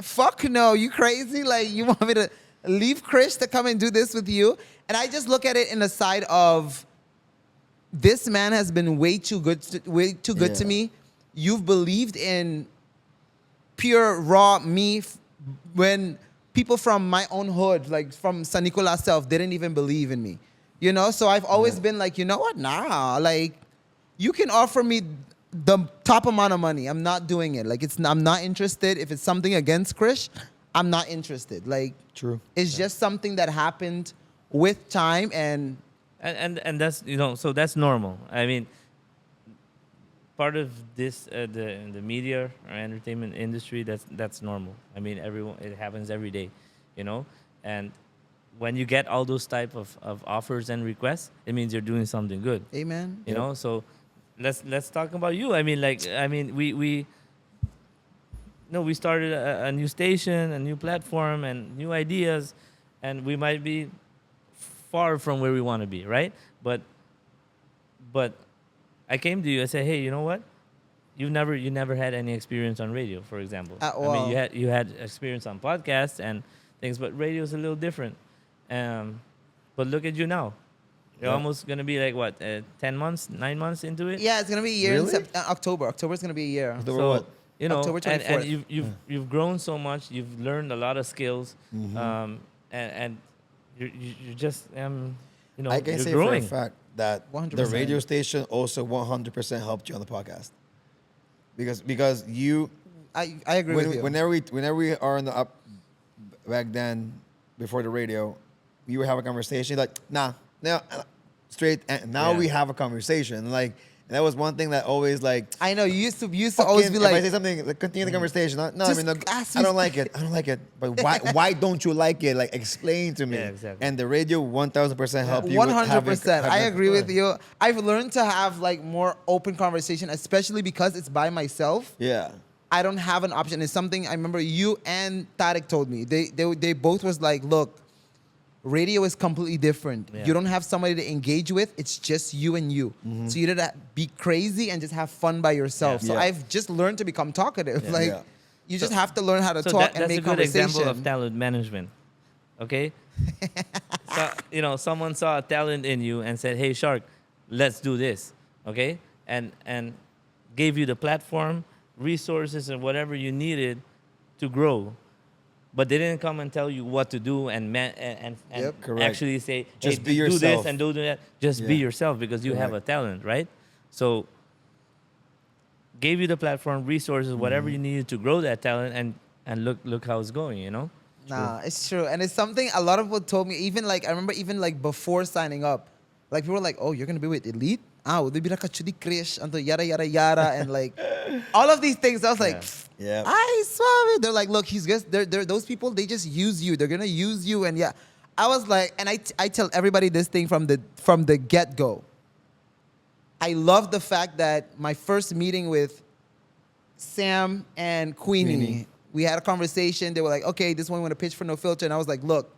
fuck no, you crazy? Like, you want me to leave Krish to come and do this with you? And I just look at it in the side of, this man has been way too good to Yeah. me. You've believed in pure raw me when people from my own hood, like from San Nicolas self, didn't even believe in me. So I've always been like, you know what? Nah, like you can offer me the top amount of money. I'm not doing it. Like I'm not interested. If it's something against Krish, I'm not interested. Like True. it's just something that happened with time and that's so that's normal. I mean, part of this the media or entertainment industry, that's normal. I mean, it happens every day, and when you get all those type of offers and requests, it means you're doing something good. amen. So let's talk about you. I mean, we started a new station, a new platform, and new ideas, and we might be far from where we want to be, right? But I came to you. I said, hey, you know what? You never had any experience on radio, for example. I mean, you had experience on podcasts and things, but radio is a little different. But look at you now. You're almost gonna be like what, 9 months into it? Yeah, it's gonna be a year Really? in October. October's gonna be a year. October what? October 24th. and you've grown so much. You've learned a lot of skills, and you're just I can you're say growing. for a fact that 100%. the radio station also 100% helped you on the podcast. Because you, I agree with you. whenever we are in the up back then before the radio, you would have a conversation like straight, and now Yeah. we have a conversation like. And that was one thing that always like. I know you used to always be If I like, say something, like, continue the conversation. No, Just I mean, ask I me- don't like it. I don't like it. But why don't you like it? Like, explain to me. Yeah, exactly. And the radio 1,000% help you. with 100%. I having agree with fun. you. I've learned to have like more open conversation, especially because it's by myself. Yeah. I don't have an option. It's something I remember you and Tarek told me. They both was like, look, radio is completely different. Yeah. You don't have somebody to engage with. It's just you and you. So you need to be crazy and just have fun by yourself. Yeah. So Yeah. I've just learned to become talkative. Like Yeah. you just have to learn how to So talk and that's make a good conversation. example of talent management. Okay, someone saw a talent in you and said, "Hey, Shark, let's do this," okay, and gave you the platform, resources, and whatever you needed to grow. But they didn't come and tell you what to do and Yep. Correct. actually say, "Hey, Just be do this yourself. and do that." Just be Yeah. yourself because you have a Correct. talent, right? So gave you the platform, resources, whatever Mm-hmm. you needed to grow that talent, and look how it's going. Nah, it's true. And it's something a lot of people told me, even like, I remember even like before signing up, like people were like, oh, you're going to be with Elite? Ah, will they be like a chudi Krish, and yada, yada, yada. And like all of these things. I was like, Yeah. I swear it. They're like, look, he's just, they're those people, they just use you. They're going to use you. And yeah, I was like, and I tell everybody this thing from the get-go. I love the fact that my first meeting with Sam and Queenie, we had a conversation. They were like, okay, this one want to pitch for No Filter. And I was like, look,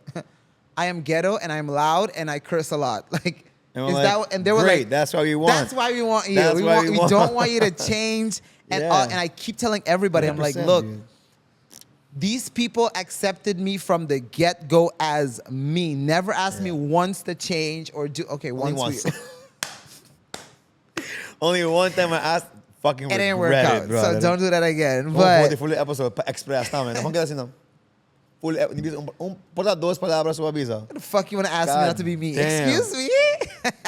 I am ghetto and I'm loud and I curse a lot. Like, And is we're that like, what, and they were great, like, that's what we want. That's why we want you. That's We, why want, we we want. don't want you to change. And, Yeah. and I keep telling everybody, I'm like, 100%, look, dude. these people accepted me from the get-go as me. Never asked me once to change or do, okay, Only once. once. Only one time I asked, fucking It didn't work regret out. it, bro. So don't do that again. Vamos But pôr full episode pa express namin. Vamos quedar assim, não. Full, put duas palavras sua bisa. what the fuck you want to ask me God not to be me? damn. Excuse me?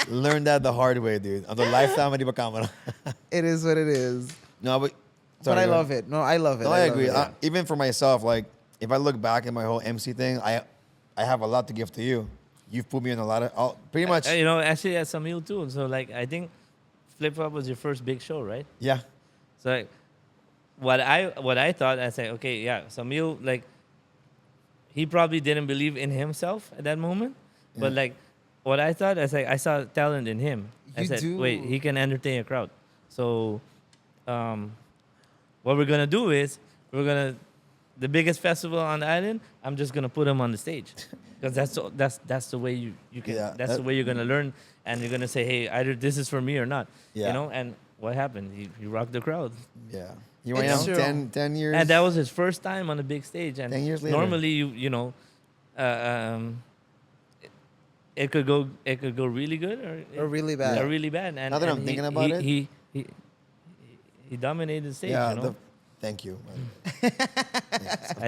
Learned that the hard way, dude. On the lifetime di ba camera. It is what it is. No, but But I love it. No, I love it. No, I love agree. it. Even for myself, like if I look back at my whole MC thing, I have a lot to give to you. You've put me in a lot of pretty much. Actually at Samil too. So like I think Flip Flop was your first big show, right? Yeah. So like, what I thought, I said, okay, yeah, Samil, like he probably didn't believe in himself at that moment, but Yeah. like what I thought, I said I saw talent in him. I You said, do. wait, he can entertain a crowd. So, what we're gonna do is the biggest festival on the island. I'm just gonna put him on the stage because that's the way you can. Yeah, That's the way you're gonna learn, and you're gonna say, hey, either this is for me or not. Yeah. And what happened? He rocked the crowd. Yeah. You It's went true. 10 years. And that was his first time on a big stage. And 10 years later. normally, it could go really good Or really bad. or really bad. And Now that and I'm thinking about it. he dominated the stage. yeah. Thank you. I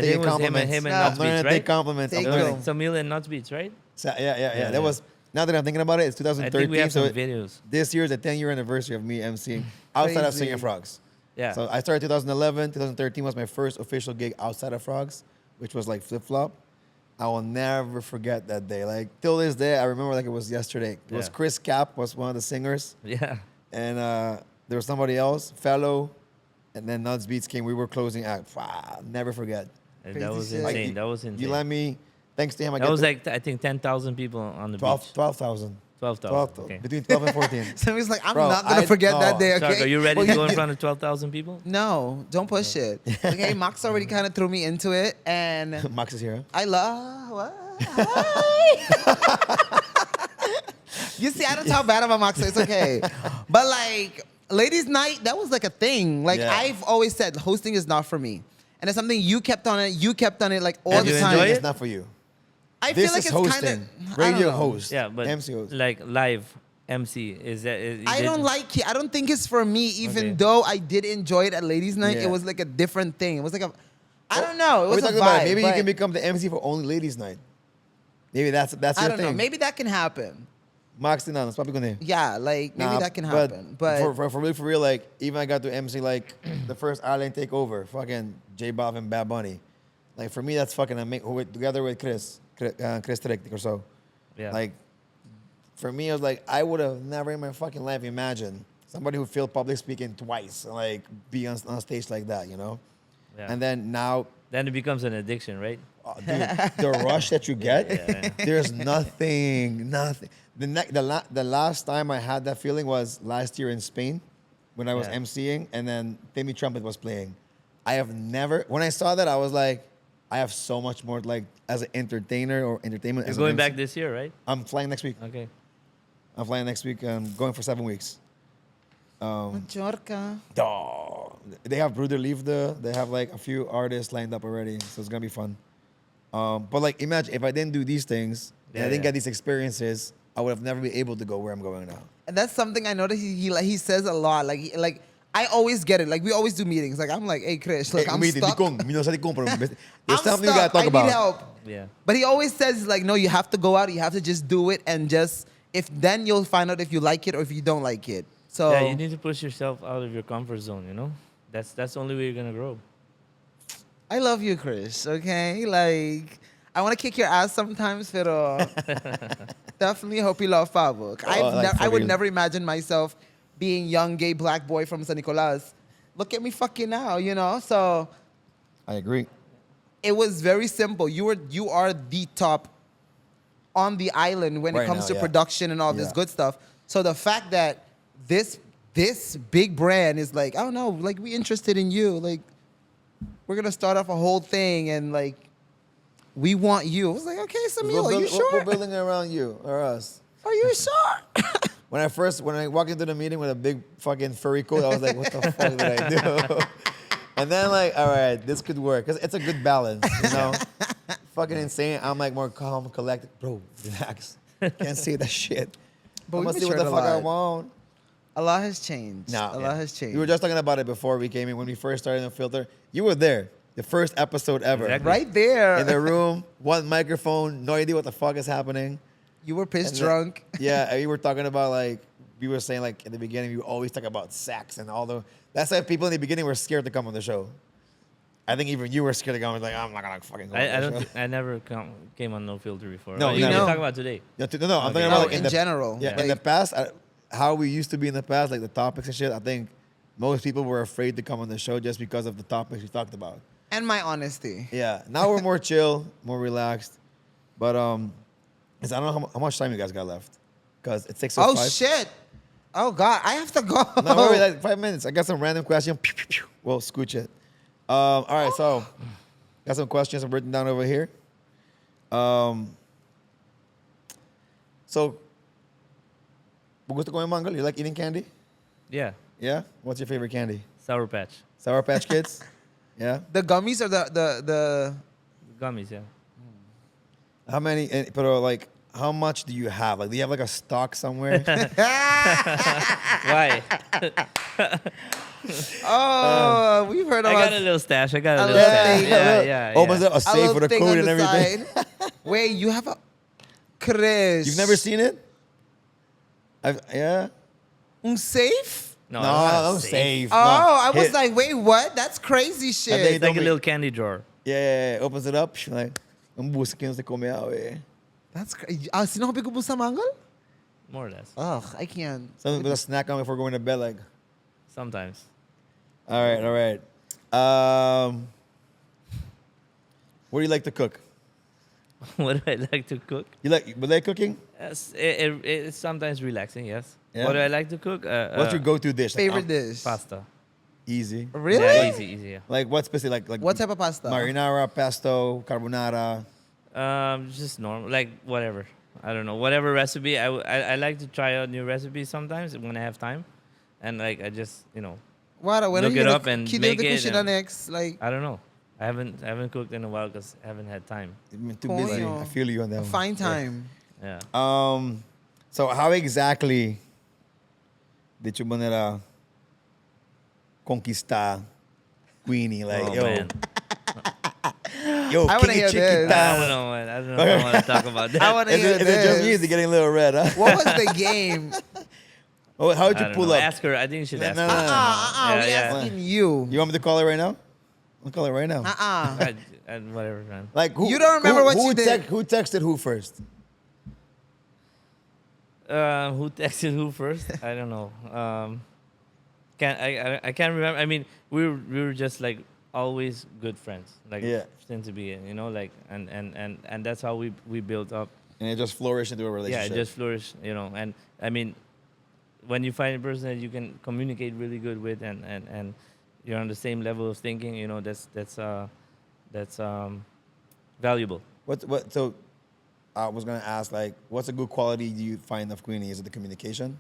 think it was him and No. Nuts I'm learning Beats, to take right? compliments. I'm Take learning. them. Samil and Nuts Beats, right? So, yeah. Yeah, That yeah. was. Now that I'm thinking about it, it's I 2013. think we have so some videos. this year is the 10-year anniversary of me emceeing outside of Crazy. Singing Frogs. Yeah. So I started 2011. 2013 was my first official gig outside of Frogs, which was like Flip Flop. I will never forget that day. Like till this day, I remember like it was yesterday. It was Yeah. Chris Cap was one of the singers, Yeah. and there was somebody else, Fellow, and then Nuts Beats came. We were closing act. Wow, never forget. And Crazy that was shit. insane. Like, That was insane. You let me. Thanks to him, I That get was to- like I think 10,000 people on the 12 beach. 12,000. 12,000. Okay. Between 12 and 14. So he's like, I'm Bro, not gonna I- forget no. that day. Okay. Shark, are you ready Well, to go in front of 12,000 people? No, don't push it. Okay, Max already kind of threw me into it, and Max is here. I love. What? You see, I don't talk bad about Max, so it's okay. But like, ladies' night, that was like a thing. Like Yeah. I've always said, hosting is not for me, and it's something you kept on it. You kept on it like all And the you time. enjoy it? It's not for you. I This feel like is it's hosting. kind of Radio host. Yeah, but MC host. like live MC is that? I don't like it. I don't think it's for me, even Okay. though I did enjoy it at ladies' night. Yeah. It was like a different thing. It was like a, I don't know. It What was we a talking about? vibe. Maybe you but can become the MC for only ladies' night. Maybe that's your I don't thing. know. Maybe that can happen. Max Tinan, it's probably gonna. Yeah, like maybe Nah, that can happen. But for real, like even I got to MC like the first island takeover, fucking J Bob and Bad Bunny. Like for me, that's fucking together with Chris Trick or so. Yeah. Like for me, I was like, I would have never in my fucking life imagined somebody who failed public speaking twice, like be on stage like that, you know. Yeah. And then now, Then it becomes an addiction, right? dude, the rush that you get, Yeah. there's nothing. The last time I had that feeling was last year in Spain when I was Yeah. emceeing and then Timmy Trumpet was playing. I have never, when I saw that, I was like, I have so much more like as an entertainer or entertainment. You're as an going MC. back this year, right? I'm flying next week. Okay. I'm flying next week. I'm going for 7 weeks. Majorca. They have Bruder Liefde. They have like a few artists lined up already, so it's gonna be fun. But like, imagine if I didn't do these things and I Yeah, didn't yeah. get these experiences, I would have never been able to go where I'm going now. And that's something I know that he says a lot. Like I always get it. Like we always do meetings. Like I'm like, hey Krish, look, I'm stuck. There's I'm something you gotta stuck. talk I about. need help. Yeah. But he always says like, no, you have to go out. You have to just do it, and just if then you'll find out if you like it or if you don't like it. So Yeah, you need to push yourself out of your comfort zone, you know? That's the only way you're gonna grow. I love you, Krish. Okay, like I want to kick your ass sometimes, pero definitely hope you love Favok. like, for I would real. never imagine myself being young gay black boy from San Nicolas. Look at me fucking now, you know. So I agree. it was very simple. You are the top on the island when it Right comes now, to yeah. production and all this Yeah. good stuff. So the fact that this big brand is like, I don't know, like we interested in you, like we're gonna start off a whole thing and like we want you. I was like, okay, Samil, are you sure? We're building it around you or us. Are you sure? When I walked into the meeting with a big fucking furry coat, I was like, what the fuck did I do? And then like, all right, this could work. Because it's a good balance, you know? Fucking insane. I'm like more calm, collected. Bro, relax. Can't say that shit. But I'm we gonna see what the matured fuck a I lot. want. A lot has changed. Nah, a yeah. lot has changed. We were just talking about it before we came in. When we first started in the filter, you were there. The first episode ever. Exactly. right there. In the room, one microphone, no idea what the fuck is happening. You were pissed And then- drunk. Yeah, and we were talking about like we were saying like in the beginning we always talk about sex and all the. That's why people in the beginning were scared to come on the show. I think even you were scared to come. I was like, I'm not gonna fucking go. I on the don't. show. I never came on No Filter before. No, you never. know. Talk about today. No, I'm Okay. talking No, about like in the, general. Yeah, in Like- the past, how we used to be in the past, like the topics and shit. I think most people were afraid to come on the show just because of the topics we talked about. And my honesty. Yeah, now we're more chill, more relaxed. But I don't know how much time you guys got left, because it's 6:05. Oh shit. Oh god, I have to go. No, wait, like 5 minutes. I got some random question. Pew, pew, pew. We'll scooch it. All right, so got some questions I'm written down over here. So, gusto ko yung mangal? You like eating candy? Yeah. Yeah? What's your favorite candy? Sour Patch. Sour Patch Kids? Yeah? The gummies or the Gummies. Yeah. How many, pero like, how much do you have? Like, do you have like a stock somewhere? Why? Oh, we've heard I about got a little stash. I got a a little little stash. thing. Yeah. Opens up a a safe little with a thing code on and the everything. side. Wait, you have a Krish. You've never seen it? Yeah? Un safe? No, No, it's not I'm safe. Oh, No. I was Hit- like, wait, what? That's crazy And shit. they- It's like a told me- little candy drawer. Yeah. Opens it up. She's like, ang buskin sa come out, eh. That's crazy. Sino ko bigubo sa mangal? More or less. Ugh, I can't. Something with a snack on before going to bed, like. Sometimes. All right. What do you like to cook? What do I like to cook? You like cooking? Yes, it's sometimes relaxing. Yes. Yeah? What do I like to cook? What's your go-to dish? Like, Favorite dish? Pasta. Easy. Really? Yeah, easy. Yeah. Like what specific? Like What type of pasta? marinara, pesto, carbonara. Just normal, like whatever. I don't know, whatever recipe. I like to try out new recipes sometimes when I have time, and like I just What? When Look are you it gonna up and keep make the it kushina and- next? Like, I don't know. I haven't cooked in a while because I haven't had time. You've been too busy. Coño. I feel you on that one. fine time. Yeah. So how exactly did you manera conquistar Queenie? Like, Oh, yo, man. yo, I wanna King hear of this. I don't Chiquita. know. I don't know if I want to talk about that. I want to Is hear it just me? Is it this. getting a little red, huh? What was the game? Oh, how would I you don't pull know. up? Ask her. I think you should No, ask no, her. no, no. We Yeah. asking you. You want me to call it right now? I'll call it right now. Whatever, man. Like, who, You don't remember what you did? Who texted who first? Who texted who first? I don't know. I can't remember. I mean, we were just like always good friends, like Yeah. since the beginning, like and that's how we built up. And it just flourished into a Yeah, relationship. it just flourished, and I mean, when you find a person that you can communicate really good with, and you're on the same level of thinking, that's valuable. So I was gonna ask, like, what's a good quality do you find of Queenie? Is it the communication?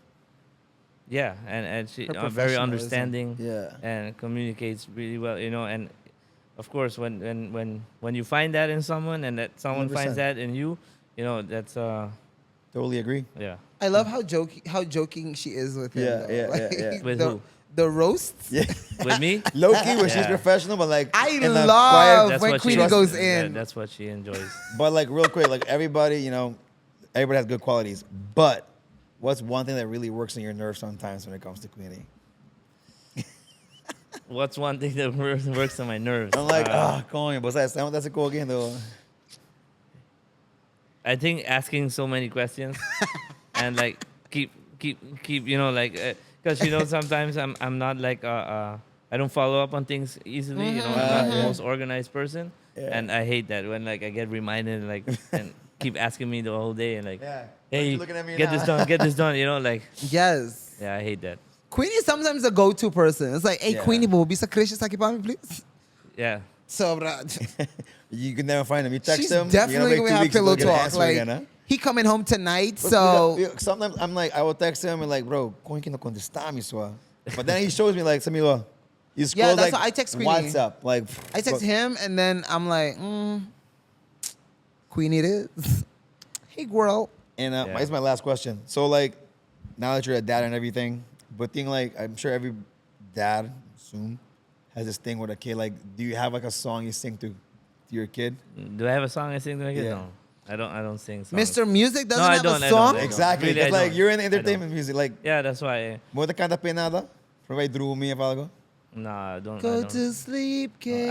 Yeah, and she Her very professionalism. understanding. Yeah. And communicates really well, and of course, when you find that in someone and that someone 100%. finds that in you, you know, that's Totally agree. yeah. I love how joking she is with him. Yeah, though. yeah, yeah, yeah. With the, who? The roasts. Yeah. With me, Low key when she's Yeah. professional, but like I in the love quiet, that's when what Queenie she goes that- in. That's what she enjoys. but like real quick, like everybody, you know, everybody has good qualities. But what's one thing that really works on your nerves sometimes when it comes to Queenie? What's one thing that works on my nerves? I'm like, coño, pues that's a cool game though. I think asking so many questions and like keep you know like because you know sometimes I'm not like I don't follow up on things easily. You know, I'm not the most organized person, Yeah. and I hate that when like I get reminded like and keep asking me the whole day and like, Yeah. Why hey, you looking at me get now?" this done, get this done. You know, like Yes. yeah, I hate that. Queenie is sometimes the go-to person. It's like, hey, Yeah. Queenie, bo, bisa Krish aqui para me, please? Yeah, Sobra. You can never find him. You text She's him. definitely you're gonna have pillow talk. Answer Like, again, huh? he coming home tonight, But so sometimes I'm like, I will text him and like, bro, ¿cómo que no contestame, sua? But then he shows me like, some people, you scroll Yeah, that's like why I text Queenie. WhatsApp, like I text him, and then I'm like, Queenie, it is. Hey, girl. And Yeah. It's my last question. So like, now that you're a dad and everything, but think like, I'm sure every dad soon has this thing with a kid. Like, do you have like a song you sing to your kid? do I have a song I sing to my kid? Yeah. No, I don't sing songs. Mr. Music doesn't No, I have don't, a I song. don't. Exactly. Really, It's I like don't. you're in I entertainment music. Like, Yeah, that's why. mo te canta pe nada? Provide droomy of algo? Nah, I don't. I Go don't. to sleep, kid.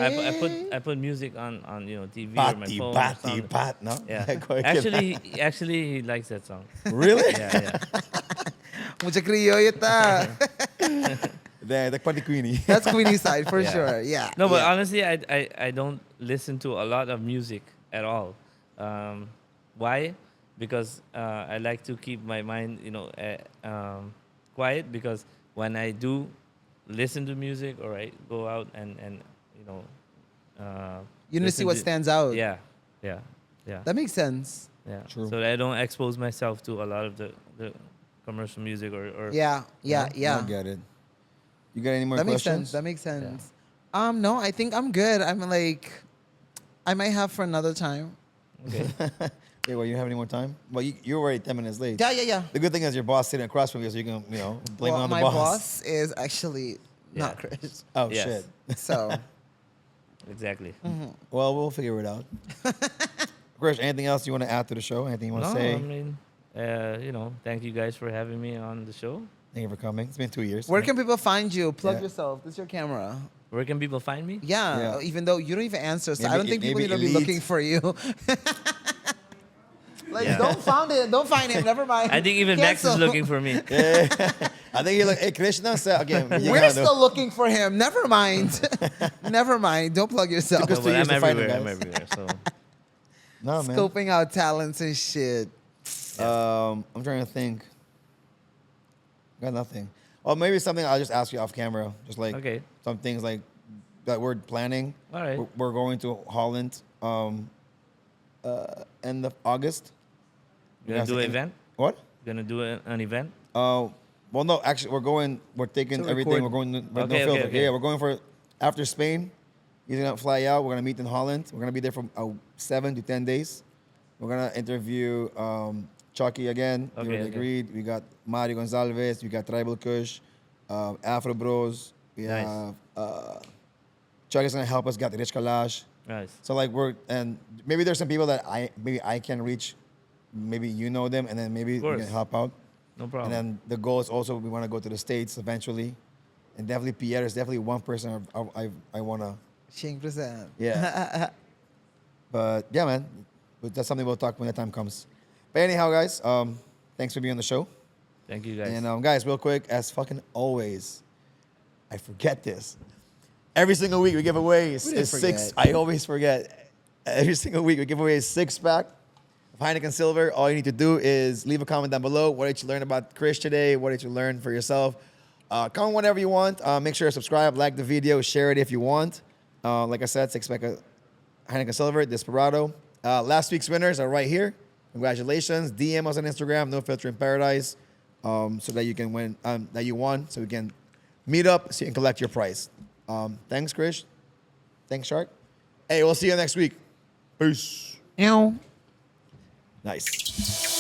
I put music on you know TV or my Bati, phone. or bati, something. bat, no? Yeah. Like, go ahead. Actually, he likes that song. Really? Yeah, yeah. Mucha criolla ta. The party Queenie. That's Queenie's side for Yeah. sure. Yeah. No, but yeah. honestly, I don't listen to a lot of music at all. Why? Because I like to keep my mind, you know, quiet. Because when I do listen to music or I go out and you know, You need to see listen what stands out. Yeah, yeah, yeah. That makes sense. Yeah. True. So that I don't expose myself to a lot of the commercial music or Yeah. Yeah. Yeah. I get it. You got any more That makes questions? sense. That makes sense. No, I think I'm good. I'm like, I might have for another time. Okay. Yeah, well, you have any more time? Well, you're already 10 minutes late. Yeah, yeah, yeah. The good thing is your boss sitting across from you, so you can, you know, blame it on the my boss. boss is actually not Yeah. Chris. Oh, Yes. shit. So, Exactly. Well, we'll figure it out. Krish, anything else you want to add to the show? Anything you want No, to say? I mean, you know, thank you guys for having me on the show. Thank you for coming. It's been 2 years. where can people find you? Plug Yeah. yourself. This is your camera. Where can people find me? Yeah, Yeah. even though you don't even answer, so I Maybe- don't think people need maybe to be elite. looking for you. Like, Yeah. don't find him. Never mind. I think even Max is Cancel. looking for me. Yeah. I think you're like, hey, Krishna, say again. We're still looking for him. Never mind. Never mind. Don't plug yourself. Took us No, 2 but years I'm to find everywhere. him, I'm guys. everywhere. So No, man. Scoping out talents and shit. I'm trying to think. Got nothing. Or maybe something I'll just ask you off camera. Just like Okay. some things like that we're planning. All right. We're going to Holland end of August. Gonna do an event. What? Gonna do an event. Well, no, actually, we're taking To everything. record. We're going with Okay, no filter. okay. Yeah, we're going for after Spain. He's gonna fly out. We're gonna meet in Holland. We're gonna be there for 7 to 10 days. We're gonna interview Chucky again. He Okay, already okay. agreed. We got Mario Gonzalez. We got Tribal Kush, Afro Bros. We Nice. have Chucky's gonna help us. Got Rich Kalash. Nice. So like and maybe there's some people that I can reach. Maybe you know them, and then maybe we course. can help out. No problem. And then the goal is also we want to go to the States eventually. And definitely Pierre is definitely one person I want to, 100%. yeah. But yeah, man, but that's something we'll talk when the time comes. But anyhow, guys, thanks for being on the show. Thank you guys. And guys, real quick, as fucking always, I forget this. Every single week we give away a didn't six. forget. I always forget. Every single week we give away a 6-pack of Heineken Silver. All you need to do is leave a comment down below. What did you learn about Krish today? What did you learn for yourself? Comment whenever you want. Make sure to subscribe, like the video, share it if you want. Like I said, 6-pack of Heineken Silver, Desperado. Last week's winners are right here. Congratulations. DM us on Instagram, No Filter in Paradise, so that you can win, that you won, so we can meet up so you can collect your prize. Thanks, Krish. Thanks, Shark. Hey, we'll see you next week. Peace. Ew. Nice.